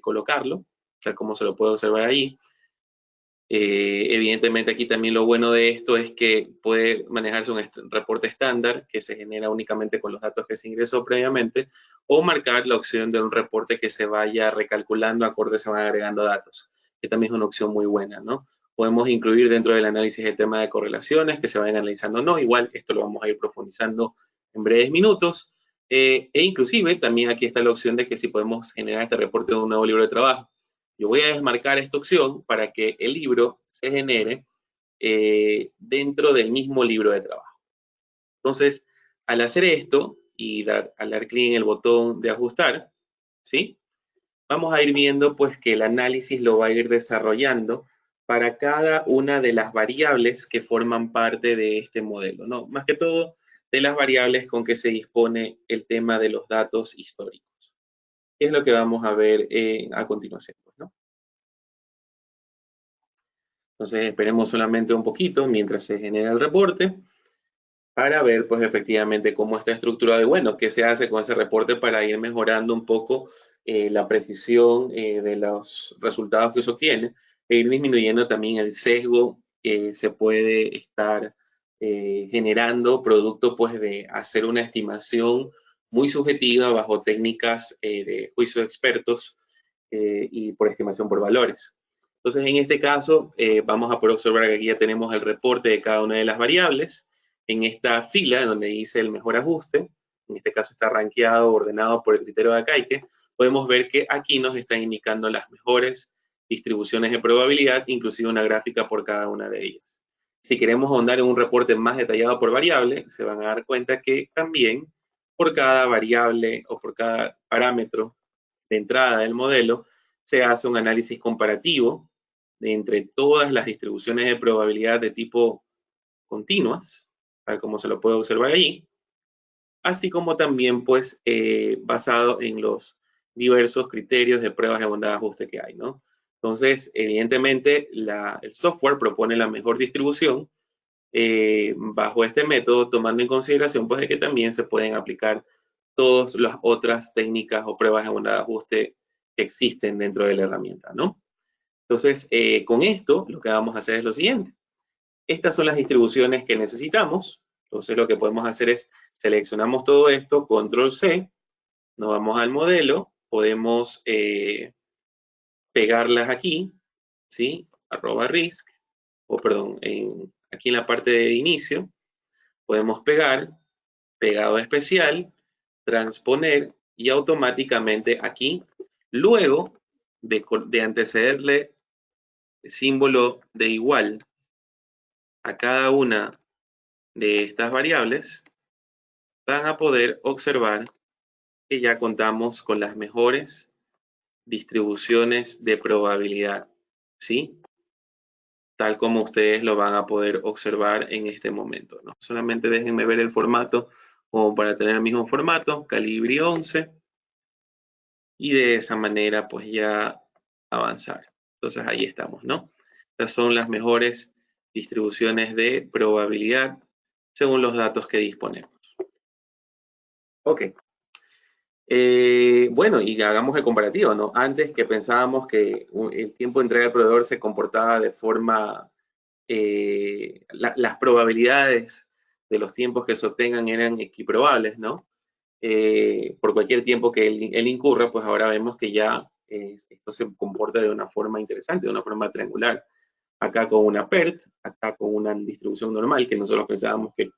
colocarlo, tal como se lo puede observar ahí. Evidentemente aquí también lo bueno de esto es que puede manejarse un reporte estándar que se genera únicamente con los datos que se ingresó previamente, o marcar la opción de un reporte que se vaya recalculando acorde se van agregando datos, que también es una opción muy buena, ¿no? Podemos incluir dentro del análisis el tema de correlaciones que se vayan analizando o no, igual esto lo vamos a ir profundizando en breves minutos, e inclusive también aquí está la opción de que si podemos generar este reporte de un nuevo libro de trabajo. Yo voy a desmarcar esta opción para que el libro se genere dentro del mismo libro de trabajo. Entonces, al hacer esto y al dar clic en el botón de ajustar, ¿sí? Vamos a ir viendo pues que el análisis lo va a ir desarrollando para cada una de las variables que forman parte de este modelo, ¿no? Más que todo de las variables con que se dispone el tema de los datos históricos. ¿Qué es lo que vamos a ver a continuación? Pues, ¿no? Entonces esperemos solamente un poquito mientras se genera el reporte. para ver pues efectivamente cómo está estructurado y bueno, qué se hace con ese reporte para ir mejorando un poco la precisión de los resultados que se obtiene e ir disminuyendo también el sesgo que se puede estar generando producto pues de hacer una estimación muy subjetiva bajo técnicas de juicio de expertos y por estimación por valores. Entonces, en este caso, vamos a poder observar que aquí ya tenemos el reporte de cada una de las variables. En esta fila, donde dice el mejor ajuste, en este caso está rankeado, ordenado por el criterio de Akaike, podemos ver que aquí nos están indicando las mejores distribuciones de probabilidad, inclusive una gráfica por cada una de ellas. Si queremos ahondar en un reporte más detallado por variable, se van a dar cuenta que también por cada variable o por cada parámetro de entrada del modelo, se hace un análisis comparativo de entre todas las distribuciones de probabilidad de tipo continuas, tal como se lo puede observar allí, así como también pues basado en los diversos criterios de pruebas de bondad de ajuste que hay, ¿no? Entonces, evidentemente, el software propone la mejor distribución bajo este método, tomando en consideración pues de que también se pueden aplicar todas las otras técnicas o pruebas de bondad de ajuste que existen dentro de la herramienta, ¿no? Entonces, con esto lo que vamos a hacer es lo siguiente. Estas son las distribuciones que necesitamos. Entonces, lo que podemos hacer es seleccionamos todo esto, control C, nos vamos al modelo, podemos pegarlas aquí, ¿sí? @risk, o perdón, aquí en la parte de inicio, podemos pegar, pegado especial, transponer y automáticamente aquí, luego de antecederle símbolo de igual a cada una de estas variables, van a poder observar que ya contamos con las mejores distribuciones de probabilidad, ¿sí? Tal como ustedes lo van a poder observar en este momento, ¿no? Solamente déjenme ver el formato como para tener el mismo formato, Calibri 11, y de esa manera pues ya avanzar. Entonces ahí estamos, ¿no? Estas son las mejores distribuciones de probabilidad según los datos que disponemos. Ok. Bueno, y hagamos el comparativo, ¿no? Antes que pensábamos que el tiempo de entrega del proveedor se comportaba de forma, las probabilidades de los tiempos que se obtengan eran equiprobables, ¿no? Por cualquier tiempo que él incurra, pues ahora vemos que ya esto se comporta de una forma interesante, de una forma triangular. Acá con una PERT, acá con una distribución normal, que nosotros pensábamos que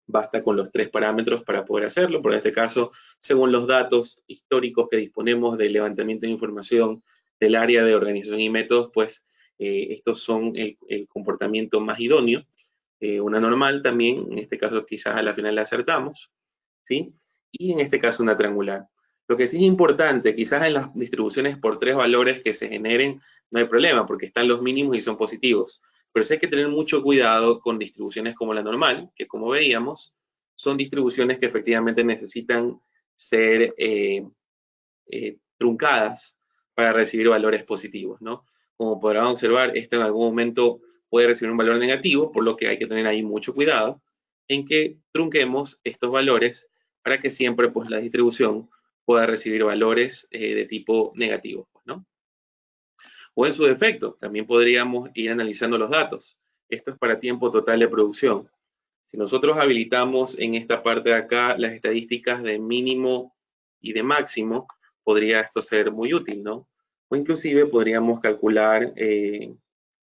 basta con los 3 parámetros para poder hacerlo, pero en este caso, según los datos históricos que disponemos del levantamiento de información del área de organización y métodos, pues estos son el comportamiento más idóneo. Una normal también, en este caso quizás a la final la acertamos, ¿sí? Y en este caso una triangular. Lo que sí es importante, quizás en las distribuciones por 3 valores que se generen, no hay problema porque están los mínimos y son positivos. Pero sí hay que tener mucho cuidado con distribuciones como la normal, que como veíamos, son distribuciones que efectivamente necesitan ser truncadas para recibir valores positivos, ¿no? Como podrán observar, esto en algún momento puede recibir un valor negativo, por lo que hay que tener ahí mucho cuidado en que trunquemos estos valores para que siempre pues, la distribución pueda recibir valores de tipo negativo, pues, ¿no? O en su defecto, también podríamos ir analizando los datos. Esto es para tiempo total de producción. Si nosotros habilitamos en esta parte de acá las estadísticas de mínimo y de máximo, podría esto ser muy útil, ¿no? O inclusive podríamos calcular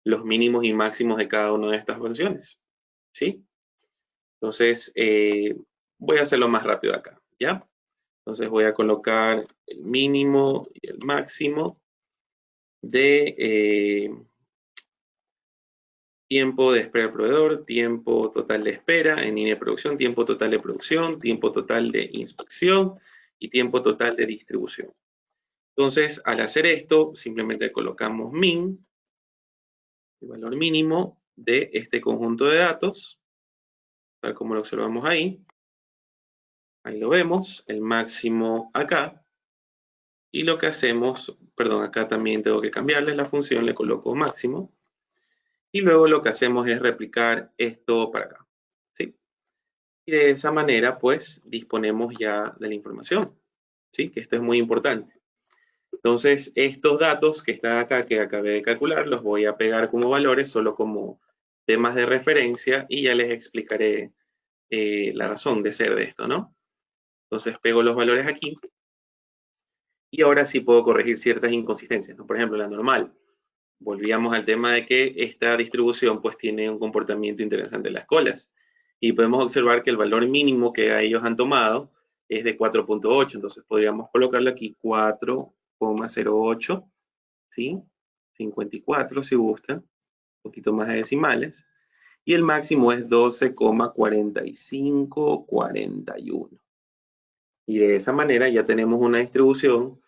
los mínimos y máximos de cada una de estas versiones, ¿sí? Entonces, voy a hacerlo más rápido acá, ¿ya? Entonces voy a colocar el mínimo y el máximo de tiempo de espera del proveedor, tiempo total de espera en línea de producción, tiempo total de producción, tiempo total de inspección y tiempo total de distribución. Entonces, al hacer esto, simplemente colocamos min, el valor mínimo de este conjunto de datos, tal como lo observamos ahí. Ahí lo vemos, el máximo acá. Y lo que hacemos, perdón, acá también tengo que cambiarle la función, le coloco máximo. Y luego lo que hacemos es replicar esto para acá, ¿sí? Y de esa manera, pues, disponemos ya de la información, ¿sí? Que esto es muy importante. Entonces, estos datos que están acá, que acabé de calcular, los voy a pegar como valores, solo como temas de referencia, y ya les explicaré la razón de ser de esto, ¿no? Entonces, pego los valores aquí, y ahora sí puedo corregir ciertas inconsistencias, ¿no? Por ejemplo, la normal. Volvíamos al tema de que esta distribución pues tiene un comportamiento interesante en las colas. Y podemos observar que el valor mínimo que ellos han tomado es de 4.8. Entonces podríamos colocarle aquí 4,08, ¿sí? 54 si gustan, un poquito más de decimales. Y el máximo es 12,4541. Y de esa manera ya tenemos una distribución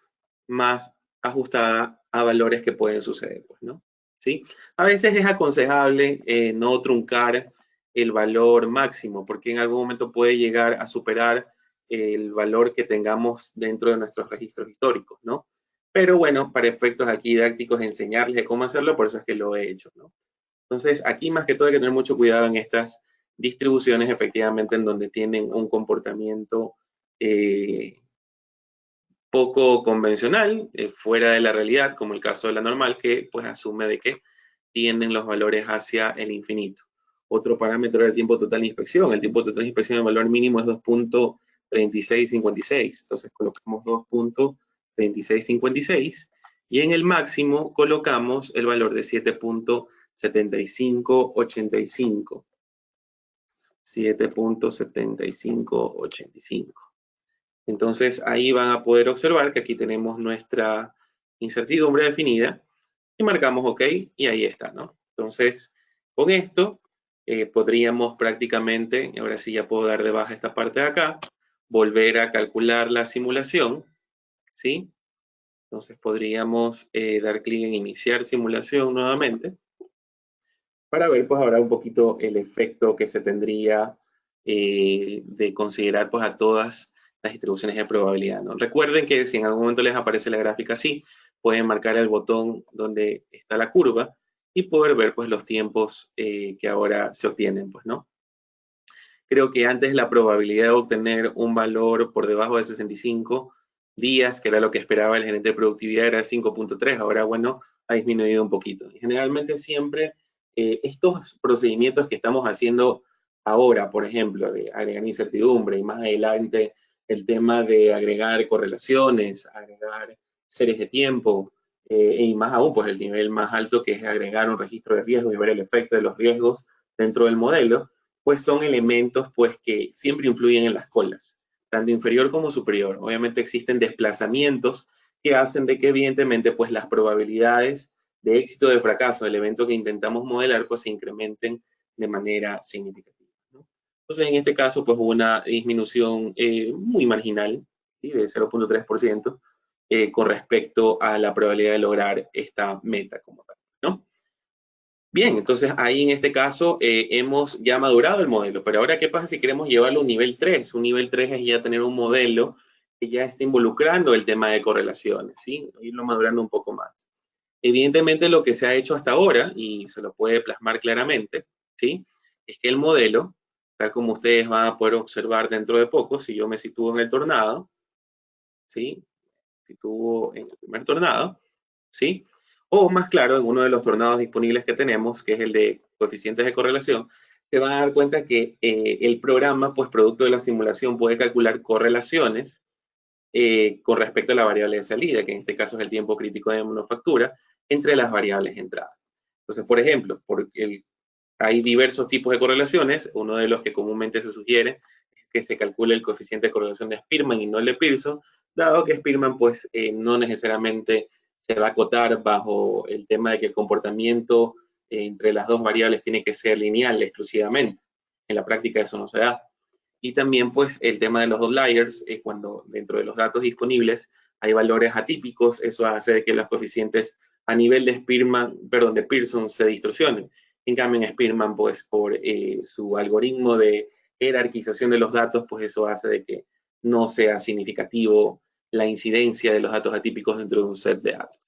más ajustada a valores que pueden suceder, pues, ¿no? ¿Sí? A veces es aconsejable no truncar el valor máximo, porque en algún momento puede llegar a superar el valor que tengamos dentro de nuestros registros históricos, ¿no? Pero bueno, para efectos aquí didácticos, enseñarles de cómo hacerlo, por eso es que lo he hecho, ¿no? Entonces, aquí más que todo hay que tener mucho cuidado en estas distribuciones, efectivamente, en donde tienen un comportamiento eh, poco convencional, fuera de la realidad, como el caso de la normal, que pues asume de que tienden los valores hacia el infinito. Otro parámetro es el tiempo total de inspección. El tiempo total de inspección, el valor mínimo es 2.3656. Entonces colocamos 2.3656 y en el máximo colocamos el valor de 7.7585. 7.7585. Entonces ahí van a poder observar que aquí tenemos nuestra incertidumbre definida y marcamos OK y ahí está, ¿no? Entonces, con esto podríamos prácticamente, y ahora sí ya puedo dar de baja esta parte de acá, volver a calcular la simulación, ¿sí? Entonces podríamos dar clic en iniciar simulación nuevamente para ver pues ahora un poquito el efecto que se tendría de considerar pues a todas las distribuciones de probabilidad, ¿no? Recuerden que si en algún momento les aparece la gráfica así, pueden marcar el botón donde está la curva y poder ver pues los tiempos que ahora se obtienen, pues, ¿no? Creo que antes la probabilidad de obtener un valor por debajo de 65 días, que era lo que esperaba el gerente de productividad, era 5.3. Ahora, bueno, ha disminuido un poquito. Y generalmente siempre estos procedimientos que estamos haciendo ahora, por ejemplo, de agregar incertidumbre y más adelante el tema de agregar correlaciones, agregar series de tiempo y más aún, pues el nivel más alto que es agregar un registro de riesgos y ver el efecto de los riesgos dentro del modelo, pues son elementos pues que siempre influyen en las colas, tanto inferior como superior. Obviamente existen desplazamientos que hacen de que evidentemente pues las probabilidades de éxito o de fracaso del evento que intentamos modelar pues se incrementen de manera significativa, ¿no? Entonces en este caso pues hubo una disminución muy marginal, ¿sí? De 0.3% con respecto a la probabilidad de lograr esta meta como tal, ¿no? Bien, entonces ahí en este caso hemos ya madurado el modelo, pero ahora ¿qué pasa si queremos llevarlo a un nivel 3? Un nivel 3 es ya tener un modelo que ya esté involucrando el tema de correlaciones, ¿sí? Irlo madurando un poco más. Evidentemente lo que se ha hecho hasta ahora, y se lo puede plasmar claramente, ¿sí? Es que el modelo, tal como ustedes van a poder observar dentro de poco, si yo me sitúo en el tornado, ¿sí? Sitúo en el primer tornado, ¿sí? O más claro, en uno de los tornados disponibles que tenemos, que es el de coeficientes de correlación, se van a dar cuenta que el programa, pues producto de la simulación, puede calcular correlaciones con respecto a la variable de salida, que en este caso es el tiempo crítico de manufactura, entre las variables de entrada. Entonces, por ejemplo, hay diversos tipos de correlaciones. Uno de los que comúnmente se sugiere es que se calcule el coeficiente de correlación de Spearman y no el de Pearson, dado que Spearman pues no necesariamente se va a acotar bajo el tema de que el comportamiento entre las dos variables tiene que ser lineal exclusivamente. En la práctica eso no se da. Y también pues el tema de los outliers, cuando dentro de los datos disponibles hay valores atípicos, eso hace de que los coeficientes a nivel de Spearman, perdón, de Pearson se distorsionen. En cambio en Spearman pues por su algoritmo de jerarquización de los datos, pues eso hace de que no sea significativo la incidencia de los datos atípicos dentro de un set de datos.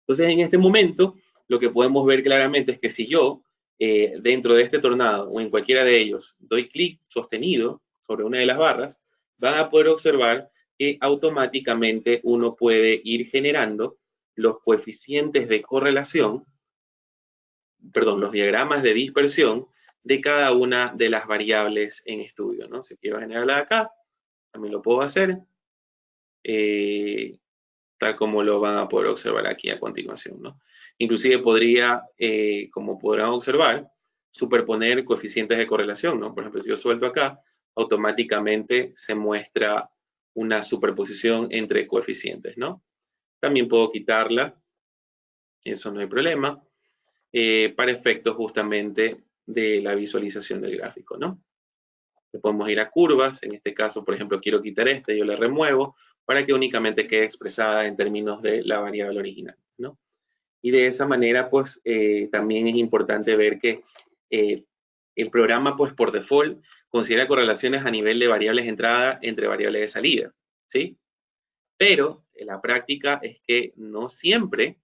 Entonces, en este momento, lo que podemos ver claramente es que si yo dentro de este tornado o en cualquiera de ellos, doy clic sostenido sobre una de las barras, van a poder observar que automáticamente uno puede ir generando los coeficientes de correlación, perdón, los diagramas de dispersión de cada una de las variables en estudio, ¿no? Si quiero generarla de acá, también lo puedo hacer, tal como lo van a poder observar aquí a continuación, ¿no? Inclusive podría, como podrán observar, superponer coeficientes de correlación, ¿no? Por ejemplo, si yo suelto acá, automáticamente se muestra una superposición entre coeficientes, ¿no? También puedo quitarla, eso no hay problema, para efectos justamente de la visualización del gráfico, ¿no? Podemos ir a curvas, en este caso, por ejemplo, quiero quitar esta, yo la remuevo para que únicamente quede expresada en términos de la variable original, ¿no? Y de esa manera, pues, también es importante ver que el programa, pues, por default, considera correlaciones a nivel de variables de entrada entre variables de salida, ¿sí? Pero la práctica es que no siempre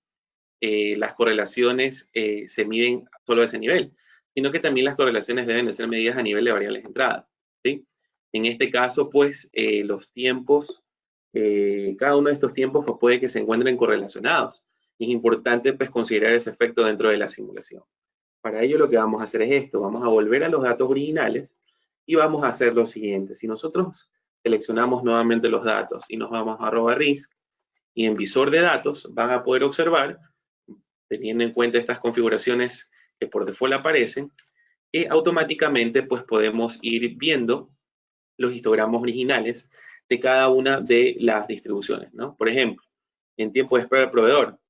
las correlaciones se miden solo a ese nivel, sino que también las correlaciones deben de ser medidas a nivel de variables de entrada, ¿sí? En este caso, pues, los tiempos, cada uno de estos tiempos pues, puede que se encuentren correlacionados. Es importante, pues, considerar ese efecto dentro de la simulación. Para ello, lo que vamos a hacer es esto. Vamos a volver a los datos originales y vamos a hacer lo siguiente. Si nosotros seleccionamos nuevamente los datos y nos vamos a @risk y en visor de datos van a poder observar, teniendo en cuenta estas configuraciones que por default aparecen, que automáticamente pues podemos ir viendo los histogramas originales de cada una de las distribuciones, ¿no? Por ejemplo, en tiempo de espera del proveedor,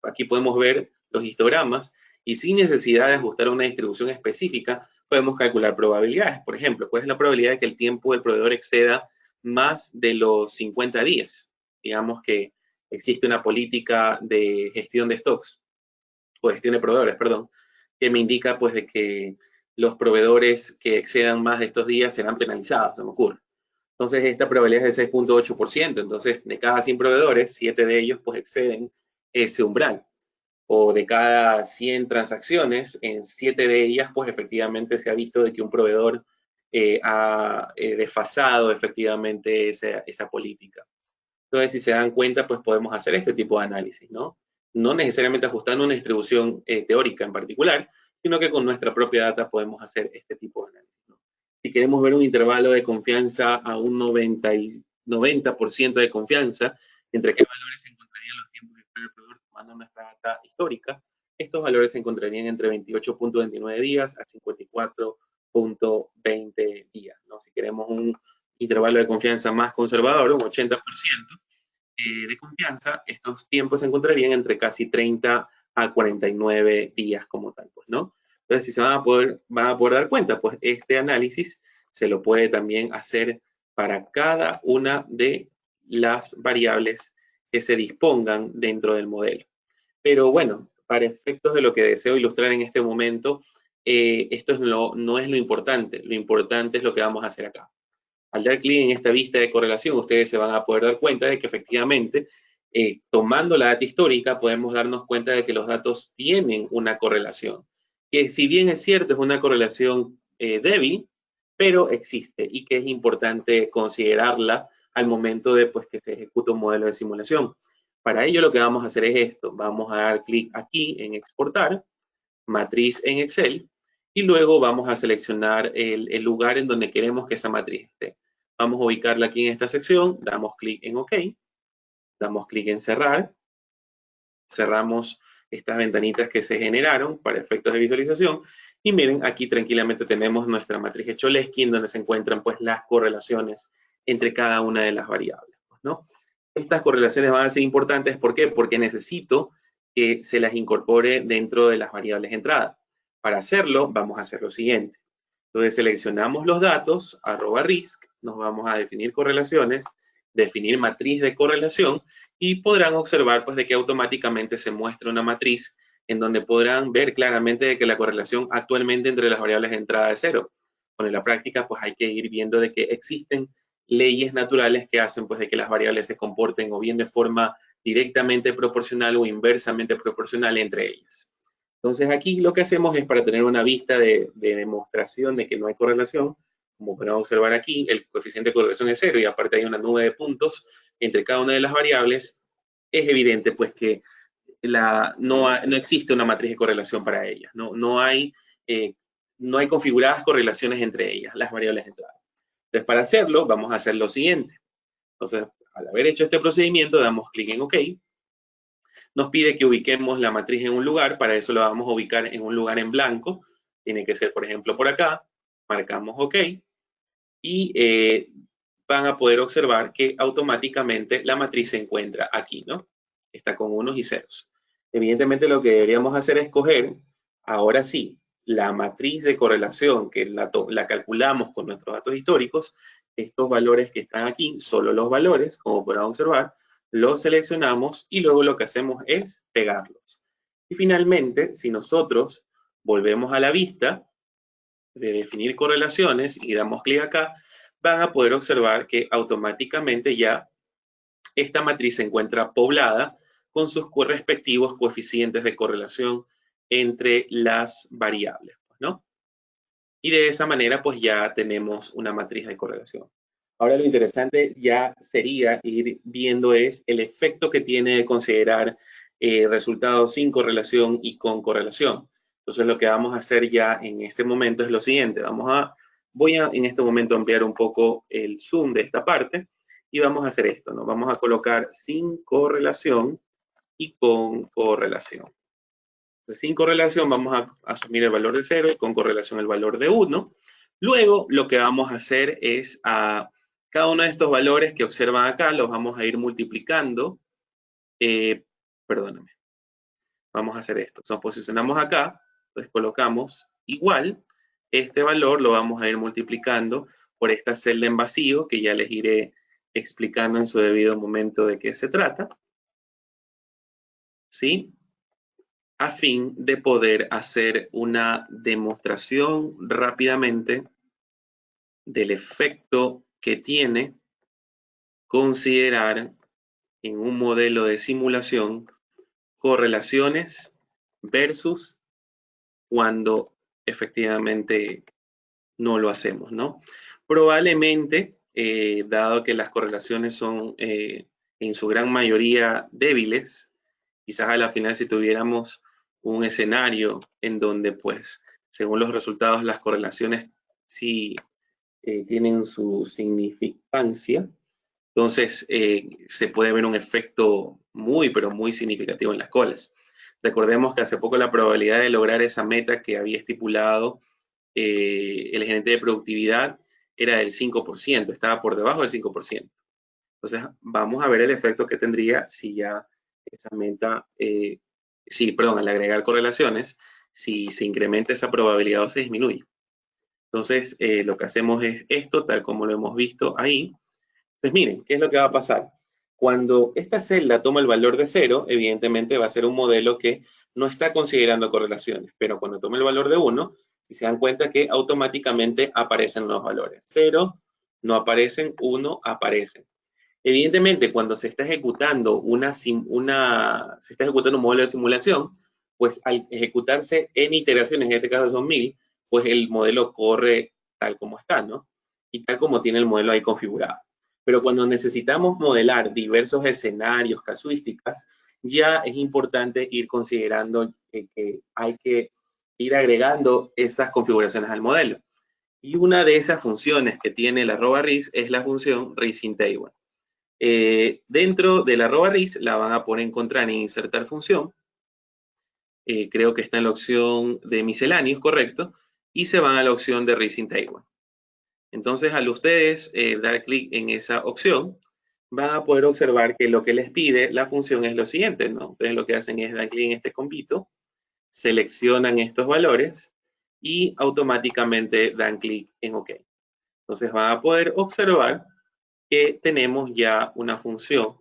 aquí podemos ver los histogramas y sin necesidad de ajustar una distribución específica, podemos calcular probabilidades. Por ejemplo, ¿cuál es la probabilidad de que el tiempo del proveedor exceda más de los 50 días? Digamos que existe una política de gestión de stocks, o gestión de proveedores, perdón, que me indica pues de que los proveedores que excedan más de estos días serán penalizados, se me ocurre. Entonces, esta probabilidad es de 6.8%. Entonces, de cada 100 proveedores, 7 de ellos pues exceden ese umbral. O de cada 100 transacciones, en 7 de ellas pues efectivamente se ha visto de que un proveedor ha desfasado efectivamente esa política. Entonces, si se dan cuenta, pues podemos hacer este tipo de análisis, ¿no? No necesariamente ajustando una distribución teórica en particular, sino que con nuestra propia data podemos hacer este tipo de análisis, ¿no? Si queremos ver un intervalo de confianza a un 90% de confianza, entre qué valores se encontrarían los tiempos de espera del proveedor tomando nuestra data histórica, estos valores se encontrarían entre 28.29 días a 54.20 días, ¿no? Si queremos un intervalo de confianza más conservador, un 80% de confianza, estos tiempos se encontrarían entre casi 30 a 49 días como tal, pues, ¿no? Entonces, si se van a poder dar cuenta, pues este análisis se lo puede también hacer para cada una de las variables que se dispongan dentro del modelo. Pero bueno, para efectos de lo que deseo ilustrar en este momento, esto no es lo importante es lo que vamos a hacer acá. Al dar clic en esta vista de correlación, ustedes se van a poder dar cuenta de que efectivamente, tomando la data histórica, podemos darnos cuenta de que los datos tienen una correlación. Que si bien es cierto, es una correlación débil, pero existe y que es importante considerarla al momento de pues, que se ejecuta un modelo de simulación. Para ello lo que vamos a hacer es esto. Vamos a dar clic aquí en exportar, matriz en Excel, y luego vamos a seleccionar el lugar en donde queremos que esa matriz esté. Vamos a ubicarla aquí en esta sección, damos clic en OK, damos clic en cerrar, cerramos estas ventanitas que se generaron para efectos de visualización, y miren, aquí tranquilamente tenemos nuestra matriz de Cholesky, en donde se encuentran pues las correlaciones entre cada una de las variables, ¿no? Estas correlaciones van a ser importantes, ¿por qué? Porque necesito que se las incorpore dentro de las variables de entrada. Para hacerlo, vamos a hacer lo siguiente. Entonces, seleccionamos los datos, @risk, nos vamos a definir correlaciones, definir matriz de correlación, y podrán observar pues, de que automáticamente se muestra una matriz en donde podrán ver claramente de que la correlación actualmente entre las variables de entrada es 0. Con la práctica, pues hay que ir viendo de que existen leyes naturales que hacen pues, de que las variables se comporten o bien de forma directamente proporcional o inversamente proporcional entre ellas. Entonces aquí lo que hacemos es para tener una vista de demostración de que no hay correlación, como podemos observar aquí, el coeficiente de correlación es cero y aparte hay una nube de puntos entre cada una de las variables, es evidente pues que no existe una matriz de correlación para ellas, eh, no hay configuradas correlaciones entre ellas, las variables de entrada. Entonces para hacerlo vamos a hacer lo siguiente. Entonces al haber hecho este procedimiento damos clic en OK. Nos pide que ubiquemos la matriz en un lugar, para eso la vamos a ubicar en un lugar en blanco, tiene que ser por ejemplo por acá, marcamos OK y van a poder observar que automáticamente la matriz se encuentra aquí, ¿no? Está con unos y ceros. Evidentemente lo que deberíamos hacer es coger, ahora sí, la matriz de correlación que la calculamos con nuestros datos históricos, estos valores que están aquí, solo los valores, como podrán observar, los seleccionamos y luego lo que hacemos es pegarlos. Y finalmente, si nosotros volvemos a la vista de definir correlaciones y damos clic acá, van a poder observar que automáticamente ya esta matriz se encuentra poblada con sus respectivos coeficientes de correlación entre las variables, ¿no? Y de esa manera, pues ya tenemos una matriz de correlación. Ahora lo interesante ya sería ir viendo es el efecto que tiene de considerar resultados sin correlación y con correlación. Entonces lo que vamos a hacer ya en este momento es lo siguiente. Voy a en este momento ampliar un poco el zoom de esta parte y vamos a hacer esto, ¿no? Vamos a colocar sin correlación y con correlación. Sin correlación vamos a asumir el valor de 0 y con correlación el valor de 1. Luego lo que vamos a hacer es a cada uno de estos valores que observan acá los vamos a ir multiplicando. Perdóname. Vamos a hacer esto. Nos posicionamos acá, entonces colocamos igual. Este valor lo vamos a ir multiplicando por esta celda en vacío que ya les iré explicando en su debido momento de qué se trata. ¿Sí? A fin de poder hacer una demostración rápidamente del efecto que tiene considerar en un modelo de simulación correlaciones versus cuando efectivamente no lo hacemos, ¿no? Probablemente, dado que las correlaciones son en su gran mayoría débiles, quizás a la final si tuviéramos un escenario en donde, pues, según los resultados, las correlaciones sí tienen su significancia, entonces se puede ver un efecto muy, pero muy significativo en las colas. Recordemos que hace poco la probabilidad de lograr esa meta que había estipulado el gerente de productividad era del 5%, estaba por debajo del 5%. Entonces, vamos a ver el efecto que tendría si ya esa meta, al agregar correlaciones, si se incrementa esa probabilidad o se disminuye. Entonces, lo que hacemos es esto, tal como lo hemos visto ahí. Entonces, miren, ¿qué es lo que va a pasar? Cuando esta celda toma el valor de 0, evidentemente va a ser un modelo que no está considerando correlaciones, pero cuando tome el valor de 1, si se dan cuenta que automáticamente aparecen los valores. 0 no aparecen, 1 aparecen. Evidentemente, cuando se está ejecutando se está ejecutando un modelo de simulación, pues al ejecutarse en iteraciones, en este caso son 1000, pues el modelo corre tal como está, ¿no? Y tal como tiene el modelo ahí configurado. Pero cuando necesitamos modelar diversos escenarios, casuísticas, ya es importante ir considerando que hay que ir agregando esas configuraciones al modelo. Y una de esas funciones que tiene la RIS es la función RISINTable. Dentro de la RIS la van a poder encontrar en insertar función. Creo que está en la opción de misceláneos, correcto, y se van a la opción de RISINTable. Entonces, al ustedes dar clic en esa opción, van a poder observar que lo que les pide la función es lo siguiente, ¿no? Ustedes lo que hacen es dar clic en este compito, seleccionan estos valores y automáticamente dan clic en OK. Entonces van a poder observar que tenemos ya una función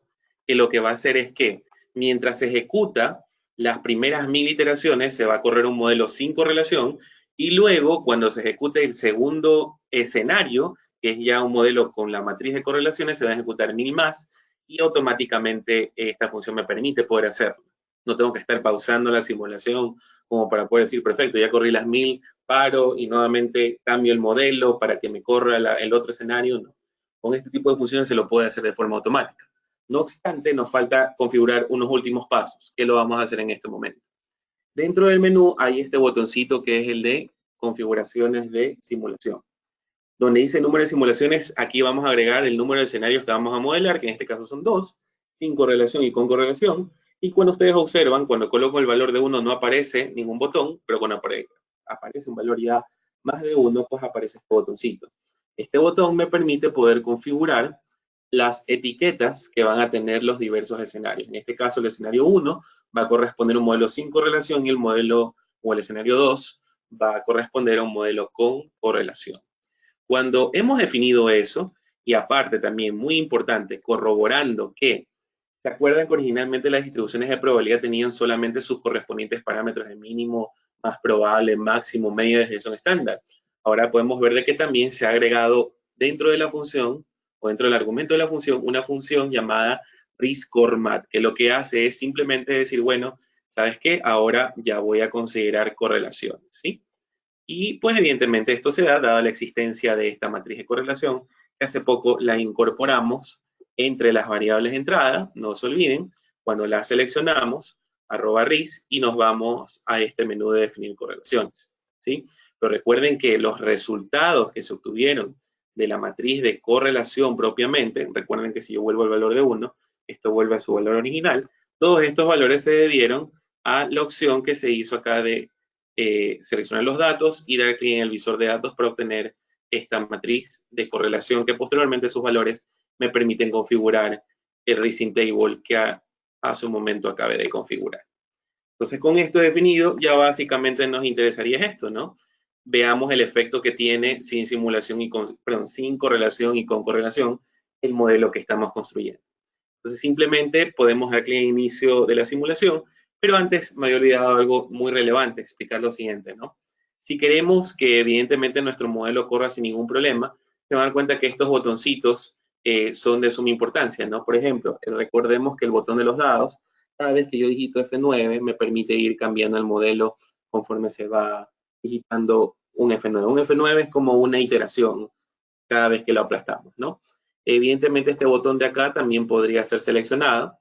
que lo que va a hacer es que mientras se ejecuta las primeras 1000 iteraciones, se va a correr un modelo sin correlación y luego cuando se ejecute el segundo escenario, que es ya un modelo con la matriz de correlaciones, se va a ejecutar 1000 más y automáticamente esta función me permite poder hacerlo. No tengo que estar pausando la simulación como para poder decir, perfecto, ya corrí las 1000, paro y nuevamente cambio el modelo para que me corra el otro escenario. No. Con este tipo de funciones se lo puede hacer de forma automática. No obstante, nos falta configurar unos últimos pasos, que lo vamos a hacer en este momento. Dentro del menú hay este botoncito que es el de configuraciones de simulación. Donde dice número de simulaciones, aquí vamos a agregar el número de escenarios que vamos a modelar, que en este caso son 2, sin correlación y con correlación. Y cuando ustedes observan, cuando coloco el valor de 1 no aparece ningún botón, pero cuando aparece un valor ya más de 1, pues aparece este botoncito. Este botón me permite poder configurar las etiquetas que van a tener los diversos escenarios. En este caso, el escenario 1 va a corresponder a un modelo sin correlación y el modelo o el escenario 2 va a corresponder a un modelo con correlación. Cuando hemos definido eso, y aparte también muy importante, corroborando que, ¿se acuerdan que originalmente las distribuciones de probabilidad tenían solamente sus correspondientes parámetros de mínimo, más probable, máximo, media desviación estándar? Ahora podemos ver de que también se ha agregado dentro de la función o dentro del argumento de la función una función llamada RISC-CORMAT, que lo que hace es simplemente decir, bueno, ¿sabes qué? Ahora ya voy a considerar correlaciones, ¿sí? Y pues evidentemente esto se da dada la existencia de esta matriz de correlación, que hace poco la incorporamos entre las variables de entrada, no se olviden, cuando la seleccionamos, @RIS, y nos vamos a este menú de definir correlaciones, ¿sí? Pero recuerden que los resultados que se obtuvieron de la matriz de correlación propiamente, recuerden que si yo vuelvo al valor de 1, esto vuelve a su valor original, todos estos valores se debieron a la opción que se hizo acá de seleccionar los datos y dar clic en el visor de datos para obtener esta matriz de correlación que posteriormente sus valores me permiten configurar el Rising Table que hace un momento acabé de configurar. Entonces, con esto definido, ya básicamente nos interesaría esto, ¿no? Veamos el efecto que tiene sin simulación y sin correlación y con correlación el modelo que estamos construyendo. Entonces, simplemente podemos dar clic en inicio de la simulación, pero antes me había olvidado algo muy relevante, explicar lo siguiente, ¿no? Si queremos que evidentemente nuestro modelo corra sin ningún problema, se van a dar cuenta que estos botoncitos son de suma importancia, ¿no? Por ejemplo, recordemos que el botón de los dados, cada vez que yo digito F9, me permite ir cambiando el modelo conforme se va digitando un F9. Un F9 es como una iteración cada vez que lo aplastamos, ¿no? Evidentemente este botón de acá también podría ser seleccionado,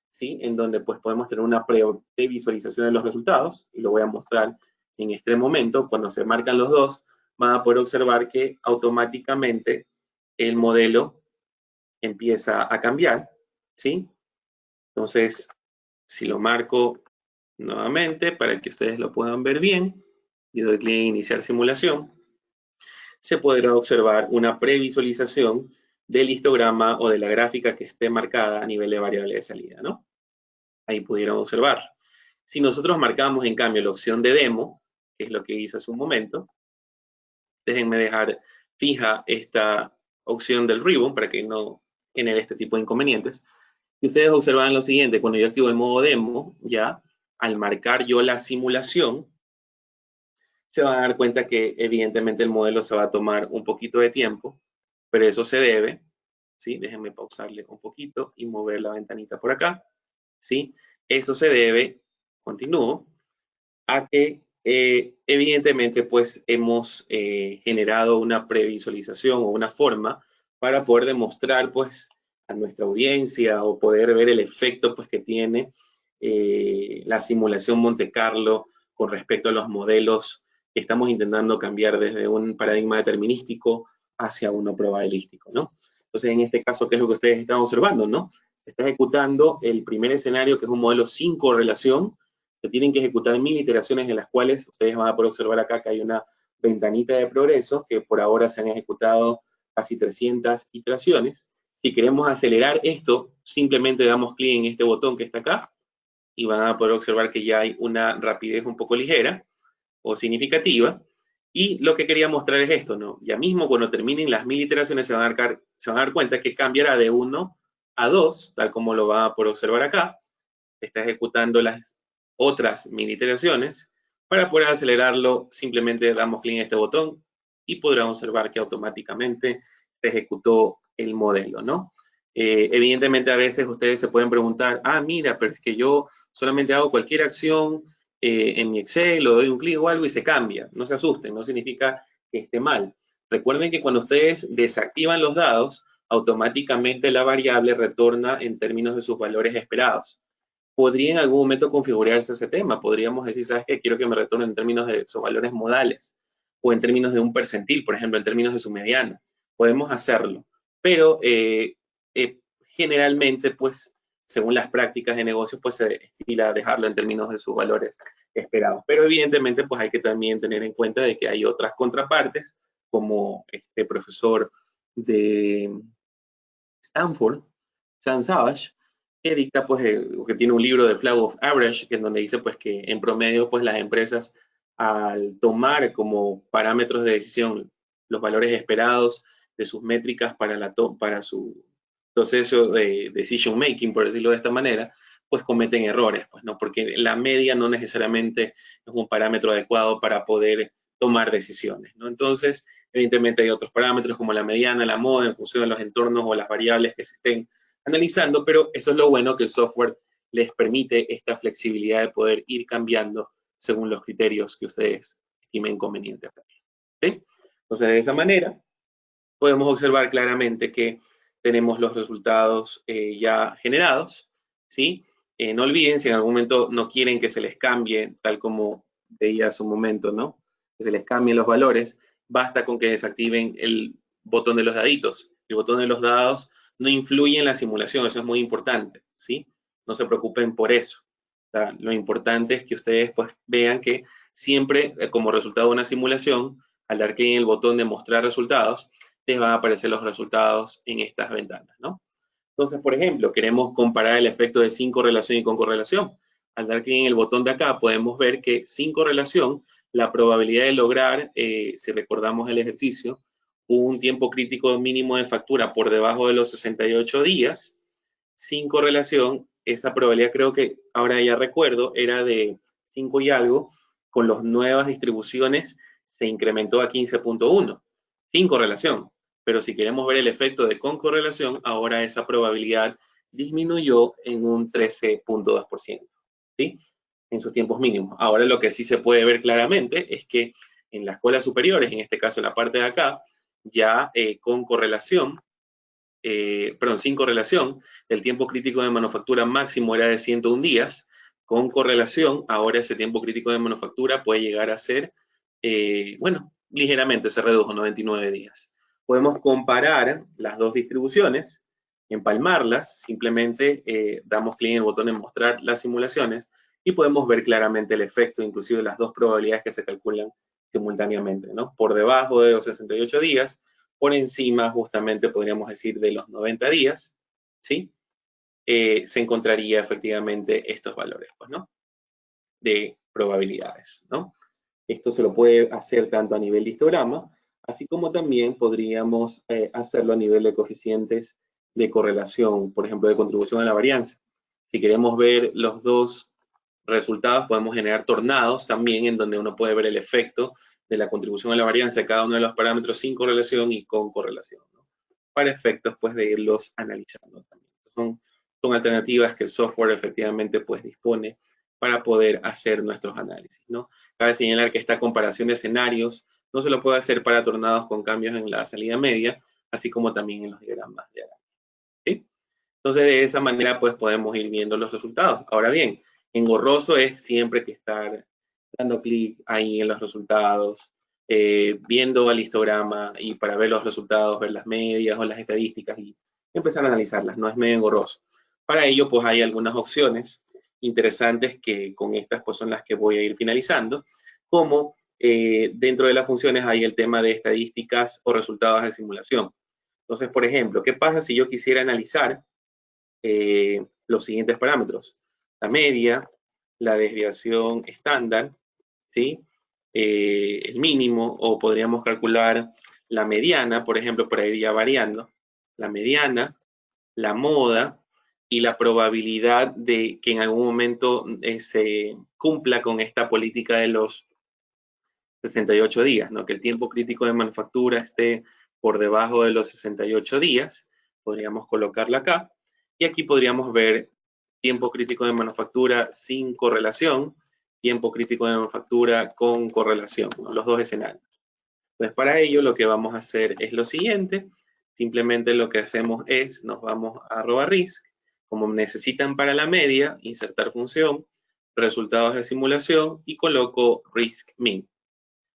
¿sí? En donde pues podemos tener una previsualización de los resultados, y lo voy a mostrar en este momento. Cuando se marcan los dos, van a poder observar que automáticamente el modelo empieza a cambiar, ¿sí? Entonces, si lo marco nuevamente para que ustedes lo puedan ver bien, y doy clic en iniciar simulación, se podrá observar una previsualización del histograma o de la gráfica que esté marcada a nivel de variable de salida, ¿no? Ahí pudieron observar. Si nosotros marcamos, en cambio, la opción de demo, que es lo que hice hace un momento, déjenme dejar fija esta opción del ribbon para que no genere este tipo de inconvenientes. Y ustedes observan lo siguiente, cuando yo activo el modo demo, ya, al marcar yo la simulación, se van a dar cuenta que evidentemente el modelo se va a tomar un poquito de tiempo, pero eso se debe, ¿sí? Déjenme pausarle un poquito y mover la ventanita por acá, ¿sí? Eso se debe, continúo, a que evidentemente pues hemos generado una previsualización o una forma para poder demostrar pues a nuestra audiencia o poder ver el efecto pues que tiene la simulación Monte Carlo con respecto a los modelos que estamos intentando cambiar desde un paradigma determinístico hacia uno probabilístico, ¿no? Entonces, en este caso, ¿qué es lo que ustedes están observando, no? Se está ejecutando el primer escenario, que es un modelo sin correlación. Se tienen que ejecutar 1000 iteraciones en las cuales ustedes van a poder observar acá que hay una ventanita de progreso, que por ahora se han ejecutado casi 300 iteraciones. Si queremos acelerar esto, simplemente damos clic en este botón que está acá y van a poder observar que ya hay una rapidez un poco ligera o significativa. Y lo que quería mostrar es esto, ¿no? Ya mismo cuando terminen las 1000 iteraciones se van a dar cuenta que cambiará de 1 a 2, tal como lo van a poder observar acá. Está ejecutando las otras 1000 iteraciones. Para poder acelerarlo, simplemente damos clic en este botón y podrán observar que automáticamente se ejecutó el modelo, ¿no? Evidentemente a veces ustedes se pueden preguntar, ah, mira, pero es que yo solamente hago cualquier acción en mi Excel, lo doy un clic o algo y se cambia. No se asusten, no significa que esté mal. Recuerden que cuando ustedes desactivan los dados, automáticamente la variable retorna en términos de sus valores esperados. Podría en algún momento configurarse ese tema. Podríamos decir, ¿sabes qué? Quiero que me retorne en términos de sus valores modales o en términos de un percentil, por ejemplo, en términos de su mediana. Podemos hacerlo, pero generalmente, pues, según las prácticas de negocio, pues se estila dejarlo en términos de sus valores esperados. Pero evidentemente, pues hay que también tener en cuenta de que hay otras contrapartes, como este profesor de Stanford, Sam Savage, que dicta, pues, que tiene un libro de Flag of Average, que en donde dice, pues, que en promedio, pues, las empresas, al tomar como parámetros de decisión los valores esperados de sus métricas para su proceso de decision making, por decirlo de esta manera, pues cometen errores, pues, ¿no? Porque la media no necesariamente es un parámetro adecuado para poder tomar decisiones, ¿no? Entonces, evidentemente hay otros parámetros como la mediana, la moda, en función de los entornos o las variables que se estén analizando, pero eso es lo bueno que el software les permite esta flexibilidad de poder ir cambiando según los criterios que ustedes estimen convenientes. ¿Sí? Entonces, de esa manera, podemos observar claramente que tenemos los resultados ya generados, ¿sí? No olviden, si en algún momento no quieren que se les cambie, tal como veía hace un momento, ¿no? Que se les cambien los valores, basta con que desactiven el botón de los daditos. El botón de los dados no influye en la simulación, eso es muy importante, ¿sí? No se preocupen por eso. O sea, lo importante es que ustedes pues vean que siempre como resultado de una simulación, al dar clic en el botón de mostrar resultados, les van a aparecer los resultados en estas ventanas, ¿no? Entonces, por ejemplo, queremos comparar el efecto de sin correlación y con correlación. Al dar clic en el botón de acá, podemos ver que sin correlación, la probabilidad de lograr, si recordamos el ejercicio, un tiempo crítico mínimo de factura por debajo de los 68 días, sin correlación, esa probabilidad creo que ahora ya recuerdo, era de 5 y algo, con las nuevas distribuciones se incrementó a 15.1, sin correlación. Pero si queremos ver el efecto de con correlación, ahora esa probabilidad disminuyó en un 13.2%, ¿sí? En sus tiempos mínimos. Ahora lo que sí se puede ver claramente es que en las colas superiores, en este caso en la parte de acá, ya con correlación, perdón, sin correlación, el tiempo crítico de manufactura máximo era de 101 días. Con correlación, ahora ese tiempo crítico de manufactura puede llegar a ser, bueno, ligeramente se redujo, 99 días. Podemos comparar las dos distribuciones, empalmarlas, simplemente damos clic en el botón en mostrar las simulaciones y podemos ver claramente el efecto, inclusive las dos probabilidades que se calculan simultáneamente, ¿no? Por debajo de los 68 días, por encima, justamente podríamos decir, de los 90 días, ¿sí? Se encontraría efectivamente estos valores, pues, ¿no? De probabilidades, ¿no? Esto se lo puede hacer tanto a nivel de histograma, así como también podríamos hacerlo a nivel de coeficientes de correlación, por ejemplo, de contribución a la varianza. Si queremos ver los dos resultados, podemos generar tornados también, en donde uno puede ver el efecto de la contribución a la varianza de cada uno de los parámetros sin correlación y con correlación, ¿no? Para efectos pues de irlos analizando también. Son alternativas que el software efectivamente pues dispone para poder hacer nuestros análisis, ¿no? Cabe señalar que esta comparación de escenarios no se lo puede hacer para tornados con cambios en la salida media, así como también en los diagramas de Araya, ¿sí? Entonces, de esa manera, pues podemos ir viendo los resultados. Ahora bien, engorroso es siempre que estar dando clic ahí en los resultados, viendo el histograma y para ver los resultados, ver las medias o las estadísticas y empezar a analizarlas. No es medio engorroso. Para ello, pues hay algunas opciones interesantes que con estas pues son las que voy a ir finalizando, como dentro de las funciones hay el tema de estadísticas o resultados de simulación. Entonces, por ejemplo, ¿qué pasa si yo quisiera analizar los siguientes parámetros? La media, la desviación estándar, ¿sí? El mínimo, o podríamos calcular la mediana, por ejemplo, para ir ya variando, la mediana, la moda y la probabilidad de que en algún momento se cumpla con esta política de los 68 días, ¿no? Que el tiempo crítico de manufactura esté por debajo de los 68 días, podríamos colocarla acá, y aquí podríamos ver tiempo crítico de manufactura sin correlación tiempo crítico de manufactura con correlación, ¿no? Los dos escenarios. Entonces, para ello lo que vamos a hacer es lo siguiente. Simplemente lo que hacemos es, nos vamos a @risk, como necesitan para la media, insertar función, resultados de simulación y coloco risk min.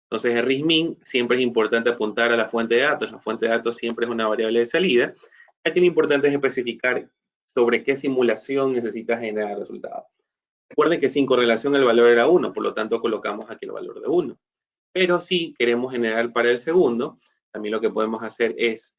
Entonces, en risk min siempre es importante apuntar a la fuente de datos. La fuente de datos siempre es una variable de salida. Aquí lo importante es especificar sobre qué simulación necesita generar el resultado. Recuerden que sin correlación el valor era 1, por lo tanto colocamos aquí el valor de 1. Pero si queremos generar para el segundo, también lo que podemos hacer es,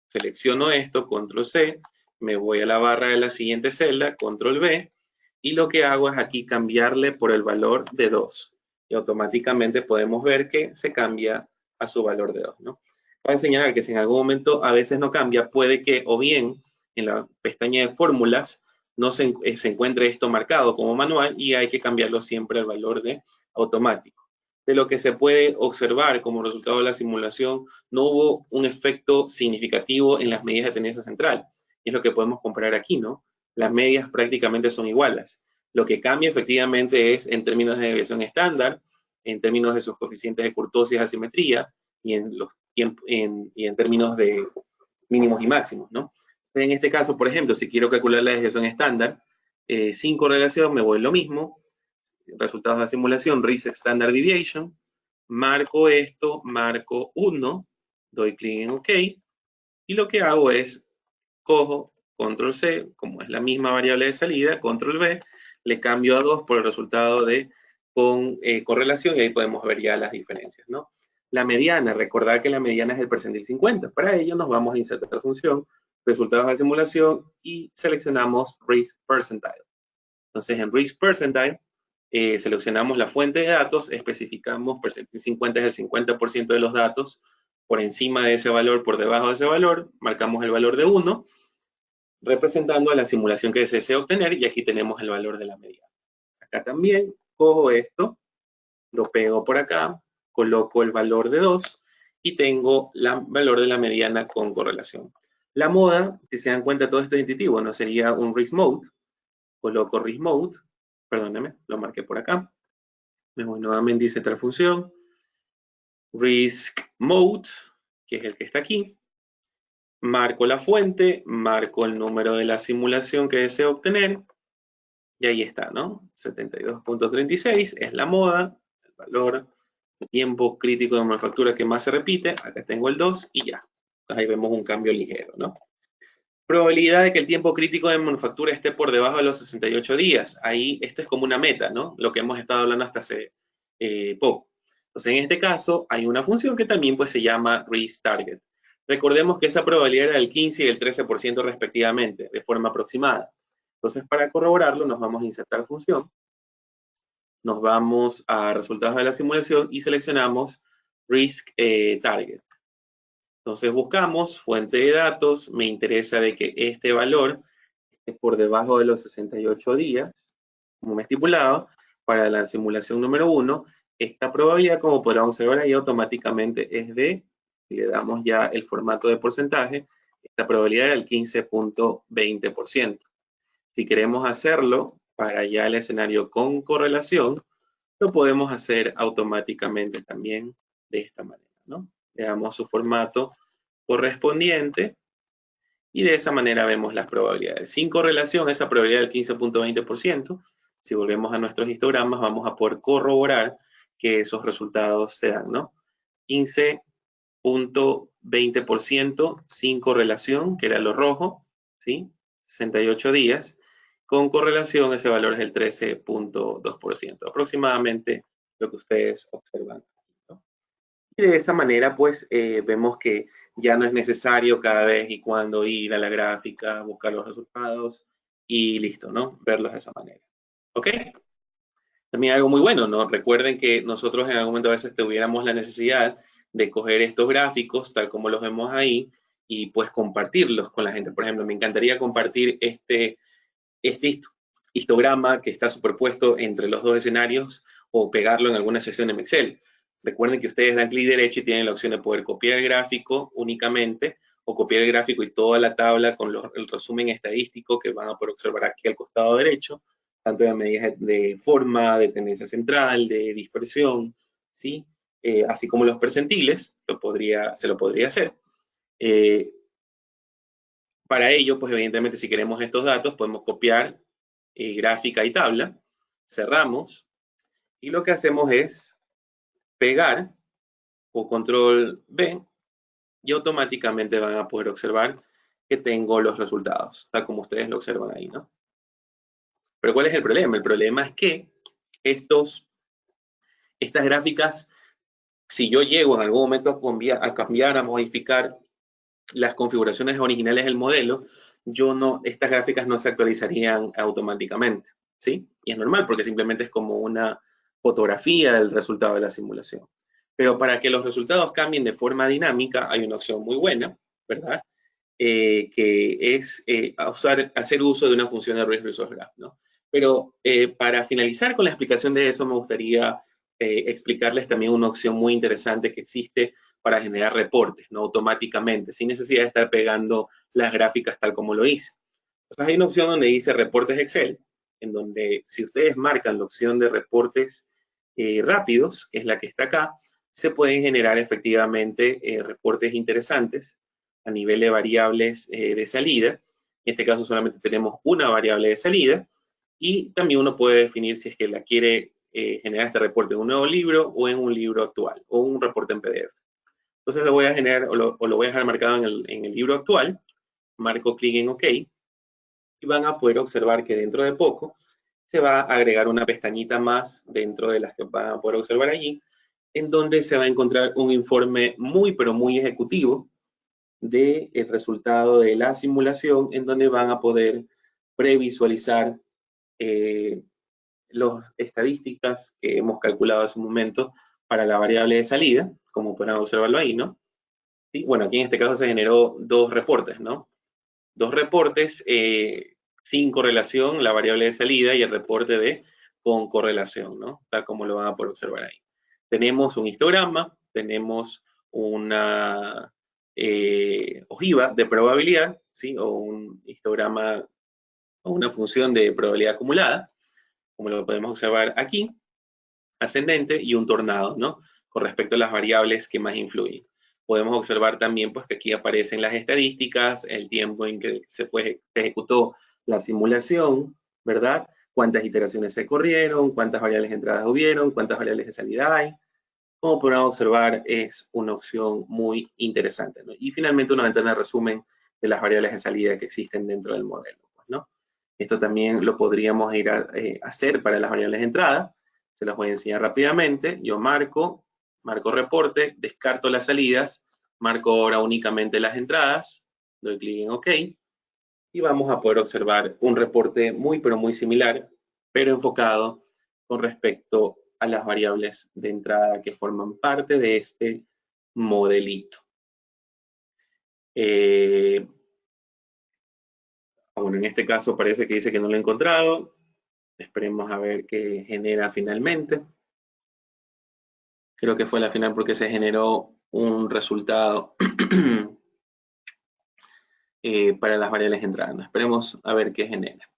selecciono esto, control C, me voy a la barra de la siguiente celda, control V, y lo que hago es aquí cambiarle por el valor de 2. Y automáticamente podemos ver que se cambia a su valor de 2, ¿no? Para señalar que si en algún momento a veces no cambia, puede que o bien en la pestaña de fórmulas no se encuentre esto marcado como manual y hay que cambiarlo siempre al valor de automático. De lo que se puede observar como resultado de la simulación, no hubo un efecto significativo en las medidas de tendencia central. Y es lo que podemos comparar aquí, ¿no? Las medias prácticamente son iguales. Lo que cambia efectivamente es en términos de desviación estándar, en términos de sus coeficientes de kurtosis y asimetría, y en términos de mínimos y máximos, ¿no? En este caso, por ejemplo, si quiero calcular la desviación estándar, sin correlación me voy lo mismo, resultados de la simulación, Risk Standard Deviation, marco esto, marco 1, doy clic en OK, y lo que hago es, cojo control C, como es la misma variable de salida, control V, le cambio a 2 por el resultado de con correlación, y ahí podemos ver ya las diferencias, ¿no? La mediana, recordar que la mediana es el percentil 50. Para ello nos vamos a insertar la función, resultados de simulación, y seleccionamos Risk Percentile. Entonces, en Risk Percentile, seleccionamos la fuente de datos, especificamos percentil 50 es el 50% de los datos, por encima de ese valor, por debajo de ese valor, marcamos el valor de 1, representando a la simulación que se desea obtener, y aquí tenemos el valor de la mediana. Acá también cojo esto, lo pego por acá, coloco el valor de 2 y tengo el valor de la mediana con correlación. La moda, si se dan cuenta, todo esto es intuitivo, no sería un risk mode. Coloco risk mode, perdónenme, lo marqué por acá. Me voy nuevamente a insertar función, risk mode, que es el que está aquí. Marco la fuente, marco el número de la simulación que deseo obtener, y ahí está, ¿no? 72.36 es la moda, el valor de tiempo crítico de manufactura que más se repite. Acá tengo el 2 y ya. Entonces ahí vemos un cambio ligero, ¿no? Probabilidad de que el tiempo crítico de manufactura esté por debajo de los 68 días. Ahí, esto es como una meta, ¿no? Lo que hemos estado hablando hasta hace poco. Entonces, en este caso, hay una función que también pues, se llama risk target. Recordemos que esa probabilidad era del 15 y del 13% respectivamente, de forma aproximada. Entonces, para corroborarlo, nos vamos a insertar función. Nos vamos a resultados de la simulación y seleccionamos risk target. Entonces buscamos fuente de datos, me interesa de que este valor esté por debajo de los 68 días, como me estipulaba, para la simulación número 1, esta probabilidad, como podrán observar ahí, automáticamente es de, si le damos ya el formato de porcentaje, esta probabilidad era el 15.20%. Si queremos hacerlo para ya el escenario con correlación, lo podemos hacer automáticamente también de esta manera, ¿no? Le damos su formato correspondiente y de esa manera vemos las probabilidades. Sin correlación, esa probabilidad del 15.20%, si volvemos a nuestros histogramas, vamos a poder corroborar que esos resultados se dan, ¿no? 15.20% sin correlación, que era lo rojo, ¿sí? 68 días. Con correlación, ese valor es el 13.2%, aproximadamente lo que ustedes observan, ¿no? Y de esa manera, pues, vemos que ya no es necesario cada vez y cuando ir a la gráfica, buscar los resultados y listo, ¿no? Verlos de esa manera. ¿Ok? También algo muy bueno, ¿no? Recuerden que nosotros en algún momento a veces tuviéramos la necesidad de coger estos gráficos, tal como los vemos ahí, y pues compartirlos con la gente. Por ejemplo, me encantaría compartir este histograma que está superpuesto entre los dos escenarios o pegarlo en alguna sección en Excel. Recuerden que ustedes dan clic derecho y tienen la opción de poder copiar el gráfico únicamente o copiar el gráfico y toda la tabla con el resumen estadístico que van a poder observar aquí al costado derecho, tanto de medidas de forma, de tendencia central, de dispersión, ¿sí? Así como los percentiles, se lo podría hacer. Eh, para ello, pues evidentemente si queremos estos datos, podemos copiar gráfica y tabla, cerramos, y lo que hacemos es pegar o control B, y automáticamente van a poder observar que tengo los resultados, tal como ustedes lo observan ahí, ¿no? Pero ¿cuál es el problema? El problema es que estas gráficas, si yo llego en algún momento a cambiar, a modificar las configuraciones originales del modelo, estas gráficas no se actualizarían automáticamente, ¿sí? Y es normal porque simplemente es como una fotografía del resultado de la simulación. Pero para que los resultados cambien de forma dinámica, hay una opción muy buena, ¿verdad? Que es hacer uso de una función de Risk Resource Graph, ¿no? Pero para finalizar con la explicación de eso, me gustaría explicarles también una opción muy interesante que existe para generar reportes, ¿no? Automáticamente, sin necesidad de estar pegando las gráficas tal como lo hice. Entonces hay una opción donde dice reportes Excel, en donde si ustedes marcan la opción de reportes rápidos, que es la que está acá, se pueden generar efectivamente reportes interesantes a nivel de variables de salida. En este caso solamente tenemos una variable de salida y también uno puede definir si es que la quiere generar este reporte en un nuevo libro o en un libro actual o un reporte en PDF. Entonces lo voy a generar o lo voy a dejar marcado en el libro actual, marco clic en OK y van a poder observar que dentro de poco se va a agregar una pestañita más dentro de las que van a poder observar allí, en donde se va a encontrar un informe muy, pero muy ejecutivo del resultado de la simulación, en donde van a poder previsualizar las estadísticas que hemos calculado hace un momento para la variable de salida, como pueden observarlo ahí, ¿no? ¿Sí? Bueno, aquí en este caso se generó dos reportes, ¿no? Dos reportes sin correlación, la variable de salida y el reporte de con correlación, ¿no? Tal como lo van a poder observar ahí. Tenemos un histograma, tenemos una ojiva de probabilidad, ¿sí? O un histograma o una función de probabilidad acumulada, como lo podemos observar aquí, ascendente, y un tornado, ¿no? Con respecto a las variables que más influyen. Podemos observar también pues, que aquí aparecen las estadísticas, el tiempo en que se ejecutó la simulación, ¿verdad? Cuántas iteraciones se corrieron, cuántas variables de entradas hubieron, cuántas variables de salida hay. Como podrán observar, es una opción muy interesante, ¿no? Y finalmente una ventana de resumen de las variables de salida que existen dentro del modelo, pues, ¿no? Esto también lo podríamos ir a hacer para las variables de entrada. Se las voy a enseñar rápidamente. Yo marco reporte, descarto las salidas, marco ahora únicamente las entradas, doy clic en OK y vamos a poder observar un reporte muy, pero muy similar, pero enfocado con respecto a las variables de entrada que forman parte de este modelito. Bueno, en este caso parece que dice que no lo he encontrado. Esperemos a ver qué genera finalmente. Creo que fue la final porque se generó un resultado para las variables de entrada. Esperemos a ver qué genera.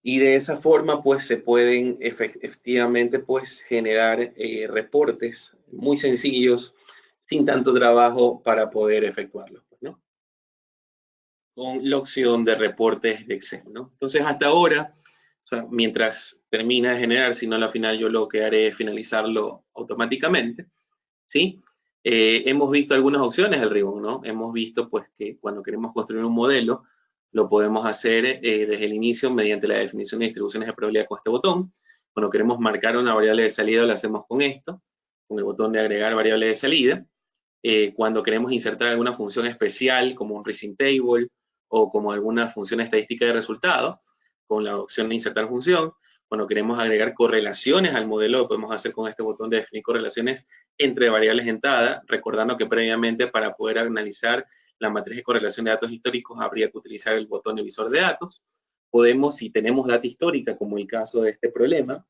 Y de esa forma, pues, se pueden efectivamente, pues, generar reportes muy sencillos, sin tanto trabajo para poder efectuarlos, pues, ¿no? Con la opción de reportes de Excel, ¿no? Entonces, hasta ahora, o sea, mientras termina de generar, si no, al final yo lo que haré es finalizarlo automáticamente, ¿sí? Hemos visto algunas opciones del ribbon, ¿no? Hemos visto, pues, que cuando queremos construir un modelo, lo podemos hacer desde el inicio mediante la definición de distribuciones de probabilidad con este botón. Cuando queremos marcar una variable de salida, lo hacemos con esto, con el botón de agregar variable de salida. Cuando queremos insertar alguna función especial, como un Rising Table o como alguna función estadística de resultado, con la opción de insertar función. Cuando queremos agregar correlaciones al modelo, lo podemos hacer con este botón de definir correlaciones entre variables de entrada, recordando que previamente para poder analizar la matriz de correlación de datos históricos habría que utilizar el botón de visor de datos. Podemos, si tenemos data histórica, como el caso de este problema,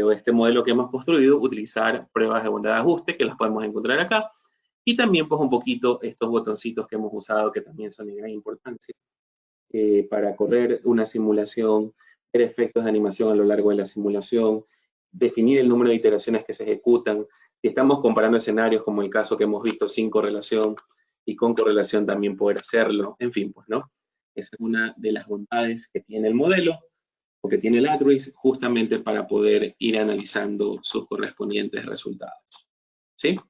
o este modelo que hemos construido, utilizar pruebas de bondad de ajuste, que las podemos encontrar acá, y también pues un poquito estos botoncitos que hemos usado, que también son de gran importancia, para correr una simulación, ver efectos de animación a lo largo de la simulación, definir el número de iteraciones que se ejecutan. Si estamos comparando escenarios como el caso que hemos visto sin correlación y con correlación también poder hacerlo, en fin, pues, ¿no? Esa es una de las bondades que tiene el modelo o que tiene el Atris justamente para poder ir analizando sus correspondientes resultados. ¿Sí?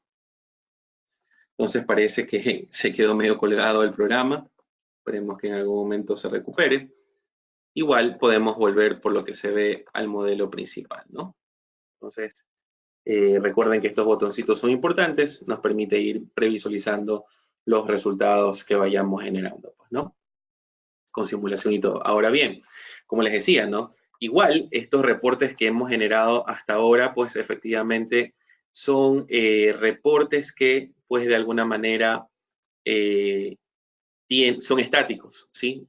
Entonces parece que se quedó medio colgado el programa. Esperemos que en algún momento se recupere. Igual podemos volver por lo que se ve al modelo principal, ¿no? Entonces, recuerden que estos botoncitos son importantes, nos permite ir previsualizando los resultados que vayamos generando, pues, ¿no? Con simulación y todo. Ahora bien, como les decía, ¿no? Igual, estos reportes que hemos generado hasta ahora, pues efectivamente son reportes que, pues de alguna manera, son estáticos, ¿sí?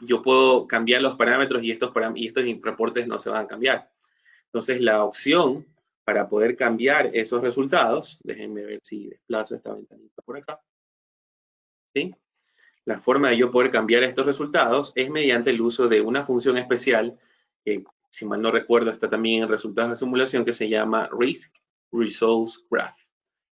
Yo puedo cambiar los parámetros y estos reportes no se van a cambiar. Entonces, la opción para poder cambiar esos resultados, déjenme ver si desplazo esta ventanita por acá, ¿sí? La forma de yo poder cambiar estos resultados es mediante el uso de una función especial que, si mal no recuerdo, está también en resultados de simulación, que se llama Risk Results Graph.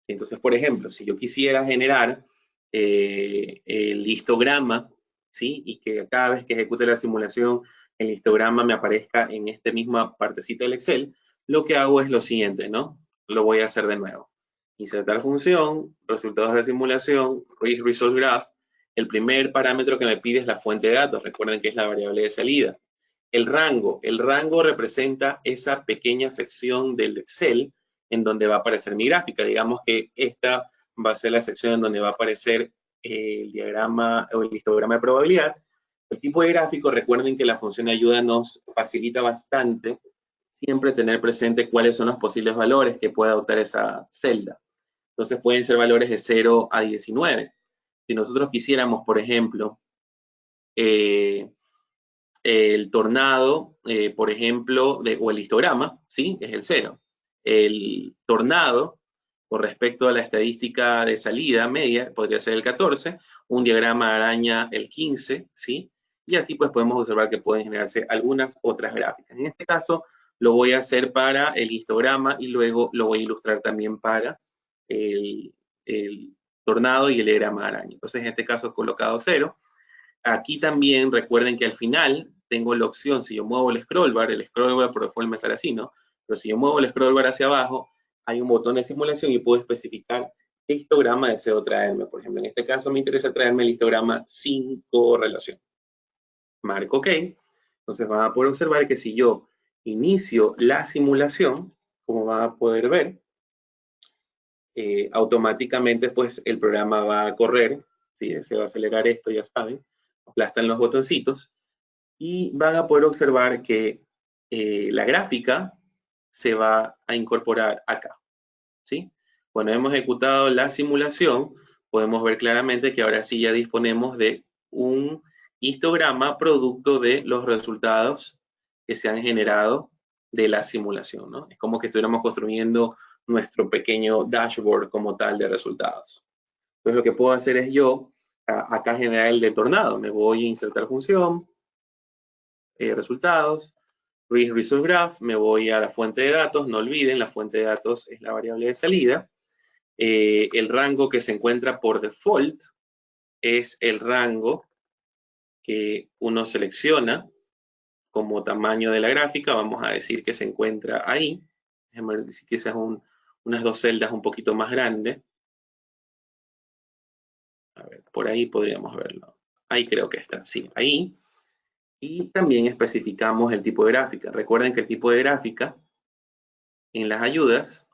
Entonces, por ejemplo, si yo quisiera generar el histograma, ¿sí? Y que cada vez que ejecute la simulación, el histograma me aparezca en esta misma partecita del Excel, lo que hago es lo siguiente, ¿no? Lo voy a hacer de nuevo. Insertar función, resultados de simulación, Risk Result Graph. El primer parámetro que me pide es la fuente de datos. Recuerden que es la variable de salida. El rango representa esa pequeña sección del Excel en donde va a aparecer mi gráfica. Digamos que esta va a ser la sección en donde va a aparecer el diagrama o el histograma de probabilidad. El tipo de gráfico, recuerden que la función de ayuda nos facilita bastante siempre tener presente cuáles son los posibles valores que puede adoptar esa celda. Entonces pueden ser valores de 0 a 19. Si nosotros quisiéramos, por ejemplo, el tornado, por ejemplo, o el histograma, ¿sí? Es el 0. El tornado, con respecto a la estadística de salida media, podría ser el 14, un diagrama araña el 15, ¿sí? Y así pues podemos observar que pueden generarse algunas otras gráficas. En este caso lo voy a hacer para el histograma y luego lo voy a ilustrar también para el tornado y el diagrama araña. Entonces en este caso he colocado 0. Aquí también recuerden que al final tengo la opción, si yo muevo el scroll bar por default me sale así, ¿no? Pero si yo muevo el scroll bar hacia abajo, hay un botón de simulación y puedo especificar qué histograma deseo traerme. Por ejemplo, en este caso me interesa traerme el histograma sin correlación. Marco OK. Entonces van a poder observar que si yo inicio la simulación, como van a poder ver, automáticamente pues el programa va a correr. Si deseo acelerar esto, ya saben, aplastan los botoncitos y van a poder observar que la gráfica se va a incorporar acá, ¿sí? Cuando hemos ejecutado la simulación, podemos ver claramente que ahora sí ya disponemos de un histograma producto de los resultados que se han generado de la simulación, ¿no? Es como que estuviéramos construyendo nuestro pequeño dashboard como tal de resultados. Entonces lo que puedo hacer es yo, acá generar el del tornado. Me voy a insertar función, resultados, Risk Result Graph, me voy a la fuente de datos, no olviden, la fuente de datos es la variable de salida. El rango que se encuentra por default es el rango que uno selecciona como tamaño de la gráfica. Vamos a decir que se encuentra ahí. Déjenme ver si quizás unas dos celdas un poquito más grandes. A ver, por ahí podríamos verlo. Ahí creo que está, sí, ahí. Y también especificamos el tipo de gráfica. Recuerden que el tipo de gráfica en las ayudas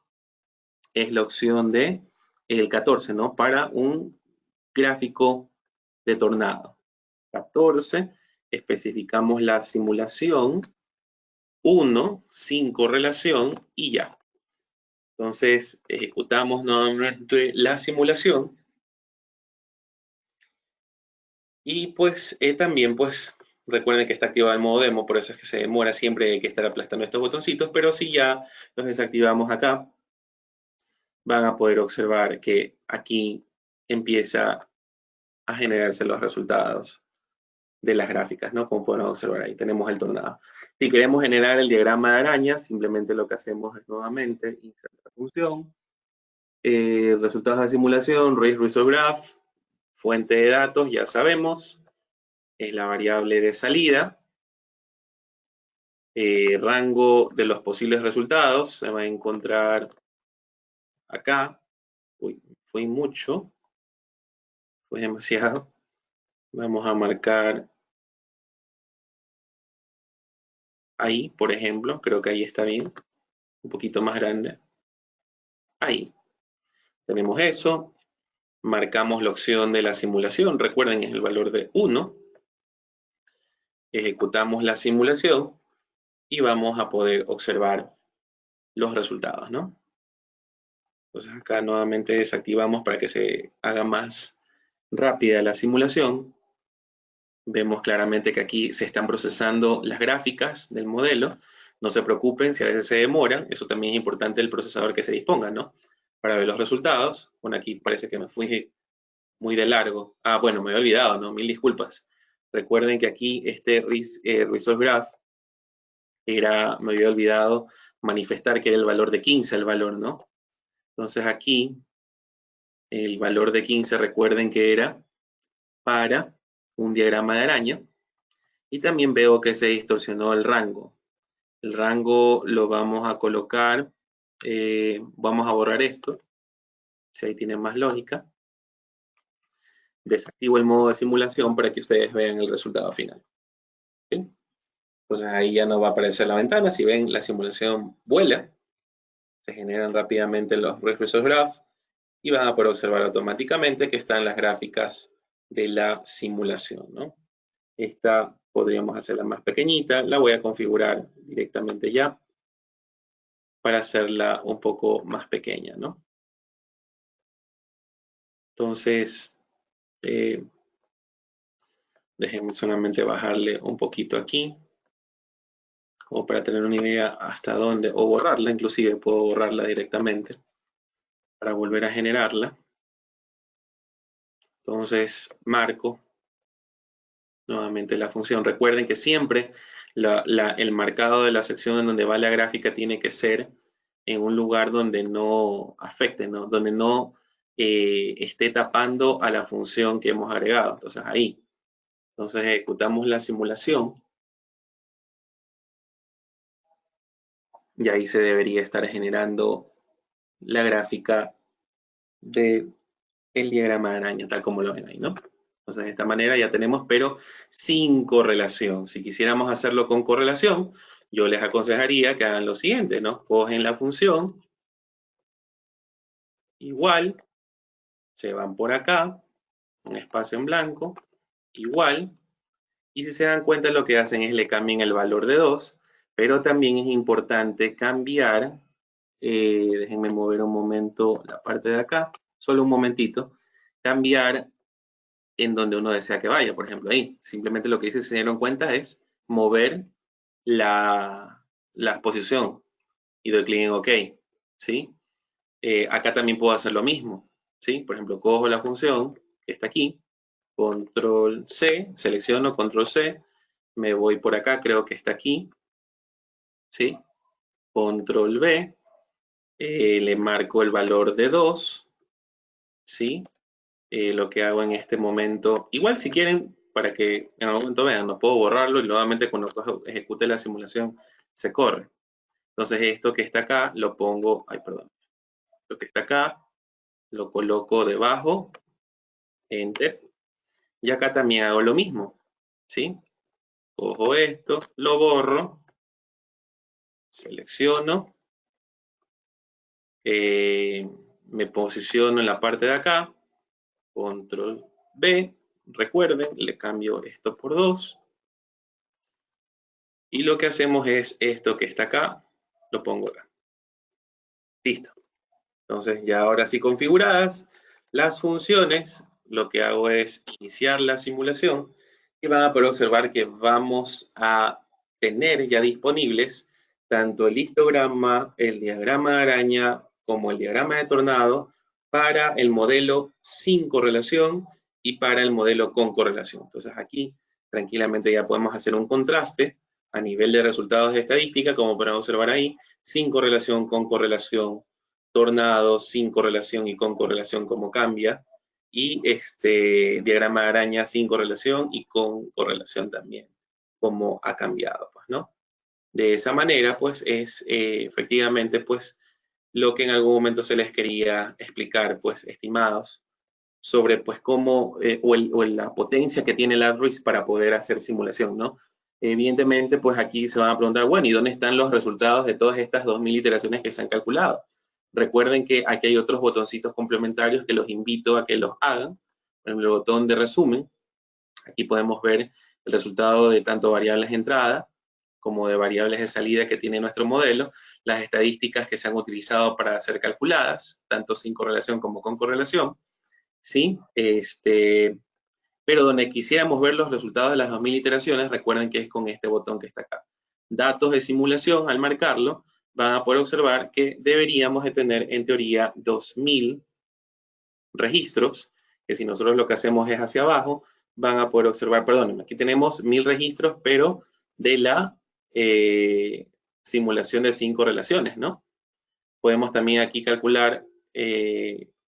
es la opción de el 14, ¿no? Para un gráfico de tornado. 14, especificamos la simulación, 1, sin correlación y ya. Entonces, ejecutamos nuevamente la simulación y pues también pues recuerden que está activado el modo demo, por eso es que se demora, siempre hay que estar aplastando estos botoncitos, pero si ya los desactivamos acá, van a poder observar que aquí empieza a generarse los resultados de las gráficas, ¿no? Como pueden observar ahí, tenemos el tornado. Si queremos generar el diagrama de araña, simplemente lo que hacemos es nuevamente insertar función, resultados de simulación, race result graph, fuente de datos, ya sabemos, es la variable de salida, rango de los posibles resultados, se va a encontrar acá. Uy, fue mucho, fue demasiado. Vamos a marcar ahí, por ejemplo, creo que ahí está bien, un poquito más grande. Ahí, tenemos eso, marcamos la opción de la simulación, recuerden es el valor de 1, ejecutamos la simulación y vamos a poder observar los resultados, ¿no? Entonces acá nuevamente desactivamos para que se haga más rápida la simulación. Vemos claramente que aquí se están procesando las gráficas del modelo. No se preocupen si a veces se demoran. Eso también es importante el procesador que se disponga, ¿no? Para ver los resultados. Bueno, aquí parece que me fui muy de largo. Ah, bueno, me había olvidado, ¿no? Mil disculpas. Recuerden que aquí este Result Graph me había olvidado manifestar que era el valor de 15 el valor, ¿no? Entonces aquí el valor de 15 recuerden que era para un diagrama de araña. Y también veo que se distorsionó el rango. El rango lo vamos a colocar, vamos a borrar esto, si ahí tiene más lógica. Desactivo el modo de simulación para que ustedes vean el resultado final. ¿Sí? Entonces ahí ya no va a aparecer la ventana. Si ven, la simulación vuela. Se generan rápidamente los result graphs y van a poder observar automáticamente que están las gráficas de la simulación, ¿no? Esta podríamos hacerla más pequeñita. La voy a configurar directamente ya para hacerla un poco más pequeña, ¿no? Entonces, déjenme solamente bajarle un poquito aquí, como para tener una idea hasta dónde, o borrarla, inclusive puedo borrarla directamente para volver a generarla. Entonces, marco nuevamente la función. Recuerden que siempre el marcado de la sección en donde va la gráfica tiene que ser en un lugar donde no afecte, ¿no? Donde no esté tapando a la función que hemos agregado. Entonces ahí. Entonces ejecutamos la simulación. Y ahí se debería estar generando la gráfica del diagrama de araña, tal como lo ven ahí, ¿no? Entonces, de esta manera ya tenemos, pero sin correlación. Si quisiéramos hacerlo con correlación, yo les aconsejaría que hagan lo siguiente, ¿no? Cogen la función, igual, se van por acá, un espacio en blanco, igual, y si se dan cuenta lo que hacen es le cambian el valor de 2, pero también es importante cambiar, déjenme mover un momento la parte de acá, solo un momentito, cambiar en donde uno desea que vaya, por ejemplo ahí. Simplemente lo que dice, si se dieron cuenta, es mover la posición y doy clic en OK, ¿sí? Acá también puedo hacer lo mismo, ¿sí? Por ejemplo, cojo la función que está aquí, control C, selecciono, control C, me voy por acá, creo que está aquí, ¿sí? Control V, le marco el valor de 2, ¿sí? Lo que hago en este momento, igual si quieren, para que en algún momento vean, no puedo borrarlo y nuevamente cuando ejecute la simulación se corre. Entonces esto que está acá lo pongo, ay perdón, lo que está acá lo coloco debajo, enter, y acá también hago lo mismo, ¿sí? Cojo esto, lo borro, selecciono, me posiciono en la parte de acá, control B, recuerden, le cambio esto por 2, y lo que hacemos es esto que está acá, lo pongo acá. Listo. Entonces ya ahora sí configuradas las funciones, lo que hago es iniciar la simulación y van a poder observar que vamos a tener ya disponibles tanto el histograma, el diagrama de araña como el diagrama de tornado para el modelo sin correlación y para el modelo con correlación. Entonces aquí tranquilamente ya podemos hacer un contraste a nivel de resultados de estadística, como pueden observar ahí, sin correlación, con correlación, tornado, sin correlación y con correlación, como cambia, y este diagrama de araña sin correlación y con correlación también, como ha cambiado, pues, ¿no? De esa manera, pues, es efectivamente, pues, lo que en algún momento se les quería explicar, pues, estimados, sobre, pues, cómo, o la potencia que tiene el AdRIS para poder hacer simulación, ¿no? Evidentemente, pues, aquí se van a preguntar, bueno, ¿y dónde están los resultados de todas estas 2000 iteraciones que se han calculado? Recuerden que aquí hay otros botoncitos complementarios que los invito a que los hagan. Por ejemplo, el botón de resumen. Aquí podemos ver el resultado de tanto variables de entrada como de variables de salida que tiene nuestro modelo, las estadísticas que se han utilizado para ser calculadas, tanto sin correlación como con correlación, ¿sí? Pero donde quisiéramos ver los resultados de las 2000 iteraciones, recuerden que es con este botón que está acá. Datos de simulación, al marcarlo, van a poder observar que deberíamos de tener, en teoría, 2000 registros, que si nosotros lo que hacemos es hacia abajo, van a poder observar, perdón, aquí tenemos 1000 registros, pero de la simulación de 5 relaciones, ¿no? Podemos también aquí calcular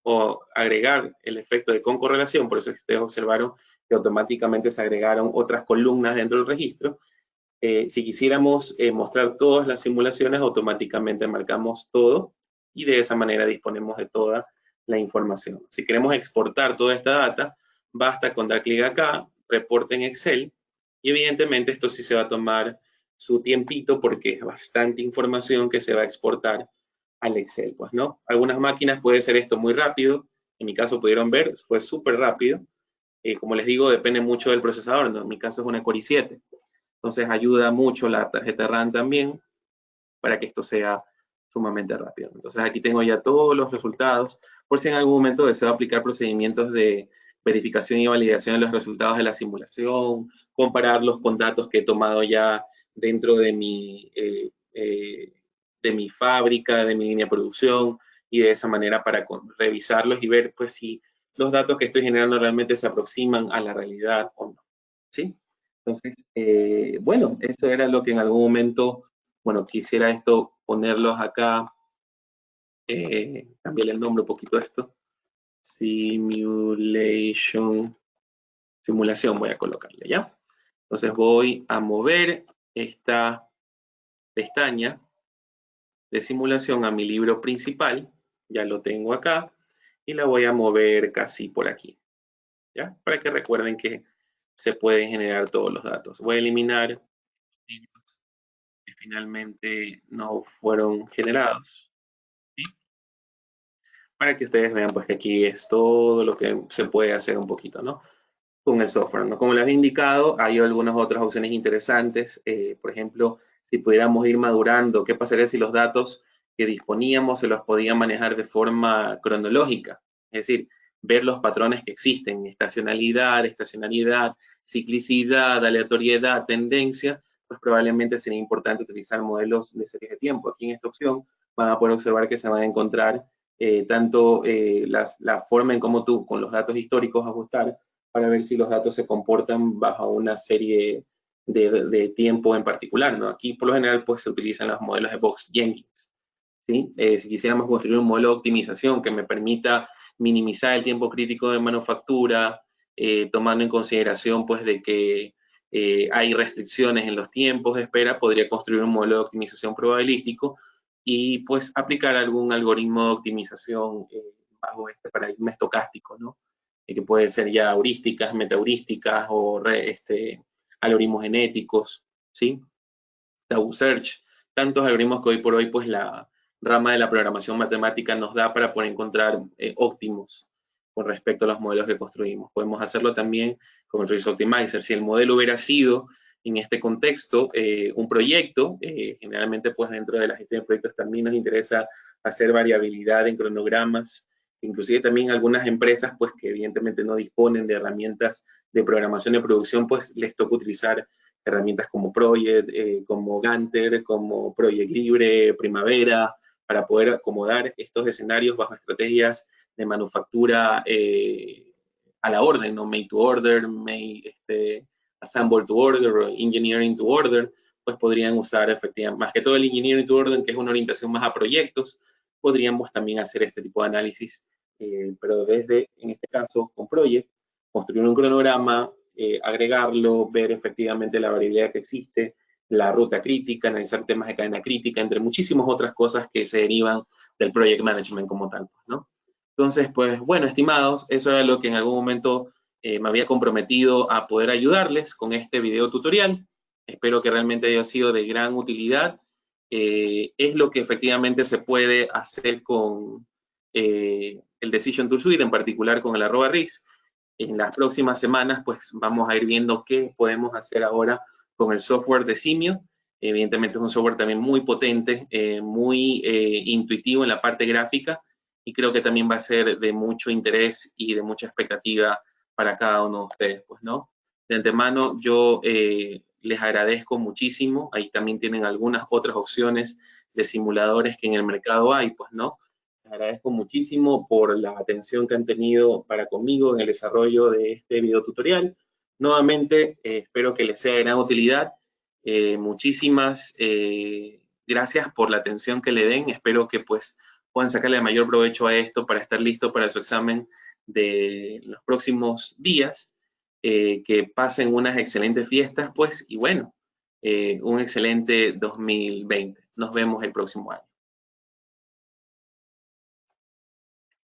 o agregar el efecto de concorrelación, por eso es que ustedes observaron que automáticamente se agregaron otras columnas dentro del registro. Si quisiéramos mostrar todas las simulaciones, automáticamente marcamos todo y de esa manera disponemos de toda la información. Si queremos exportar toda esta data, basta con dar clic acá, reporte en Excel, y evidentemente esto sí se va a tomar su tiempito porque es bastante información que se va a exportar al Excel, pues, ¿no? Algunas máquinas puede ser esto muy rápido, en mi caso pudieron ver, fue súper rápido. Como les digo, depende mucho del procesador, ¿no? En mi caso es una Core i7. Entonces ayuda mucho la tarjeta RAM también para que esto sea sumamente rápido. Entonces aquí tengo ya todos los resultados, por si en algún momento deseo aplicar procedimientos de verificación y validación de los resultados de la simulación, compararlos con datos que he tomado ya dentro de mi fábrica, de mi línea de producción, y de esa manera para revisarlos y ver pues si los datos que estoy generando realmente se aproximan a la realidad o no. ¿Sí? Entonces, bueno, eso era lo que en algún momento, bueno, quisiera esto ponerlos acá, cambiarle el nombre un poquito a esto. Simulación voy a colocarle, ¿ya? Entonces voy a mover esta pestaña de simulación a mi libro principal, ya lo tengo acá, y la voy a mover casi por aquí, ¿ya? Para que recuerden que se pueden generar todos los datos. Voy a eliminar libros que finalmente no fueron generados, ¿sí? Para que ustedes vean pues que aquí es todo lo que se puede hacer un poquito, ¿no? Con el software, ¿no? Como les he indicado, hay algunas otras opciones interesantes. Por ejemplo, si pudiéramos ir madurando, ¿qué pasaría si los datos que disponíamos se los podía manejar de forma cronológica? Es decir, ver los patrones que existen, estacionalidad, ciclicidad, aleatoriedad, tendencia, pues probablemente sería importante utilizar modelos de series de tiempo. Aquí en esta opción van a poder observar que se van a encontrar tanto la forma en cómo tú con los datos históricos ajustar para ver si los datos se comportan bajo una serie de tiempo en particular, ¿no? Aquí por lo general pues se utilizan los modelos de Box Jenkins, ¿sí? Si quisiéramos construir un modelo de optimización que me permita minimizar el tiempo crítico de manufactura, tomando en consideración pues de que hay restricciones en los tiempos de espera, podría construir un modelo de optimización probabilístico y pues aplicar algún algoritmo de optimización bajo este paradigma estocástico, ¿no? Que puede ser ya heurísticas, metaheurísticas o algoritmos genéticos, ¿sí? Tau Search, tantos algoritmos que hoy por hoy pues la rama de la programación matemática nos da para poder encontrar óptimos con respecto a los modelos que construimos. Podemos hacerlo también con el Risk Optimizer. Si el modelo hubiera sido en este contexto un proyecto, generalmente pues dentro de la gestión de proyectos también nos interesa hacer variabilidad en cronogramas, inclusive también algunas empresas pues que evidentemente no disponen de herramientas de programación de producción, pues les toca utilizar herramientas como Project, como Ganter, como Project Libre, Primavera, para poder acomodar estos escenarios bajo estrategias de manufactura a la orden, ¿no? Made to order, assemble to order, o engineering to order, pues podrían usar efectivamente, más que todo el engineering to order, que es una orientación más a proyectos, podríamos también hacer este tipo de análisis, pero desde, en este caso, con Project, construir un cronograma, agregarlo, ver efectivamente la variabilidad que existe, la ruta crítica, analizar temas de cadena crítica, entre muchísimas otras cosas que se derivan del project management como tal, ¿no? Entonces, pues bueno, estimados, eso era lo que en algún momento me había comprometido a poder ayudarles con este video tutorial. Espero que realmente haya sido de gran utilidad. Es lo que efectivamente se puede hacer con el Decision Tool Suite, en particular con el @RIS. En las próximas semanas, pues vamos a ir viendo qué podemos hacer ahora con el software de Simio. Evidentemente es un software también muy potente, muy intuitivo en la parte gráfica, y creo que también va a ser de mucho interés y de mucha expectativa para cada uno de ustedes, pues, ¿no? De antemano, yo les agradezco muchísimo. Ahí también tienen algunas otras opciones de simuladores que en el mercado hay, pues, ¿no? Les agradezco muchísimo por la atención que han tenido para conmigo en el desarrollo de este video tutorial. Nuevamente, espero que les sea de gran utilidad. Muchísimas gracias por la atención que le den. Espero que pues puedan sacarle el mayor provecho a esto para estar listo para su examen de los próximos días. Que pasen unas excelentes fiestas, pues, y bueno, un excelente 2020. Nos vemos el próximo año.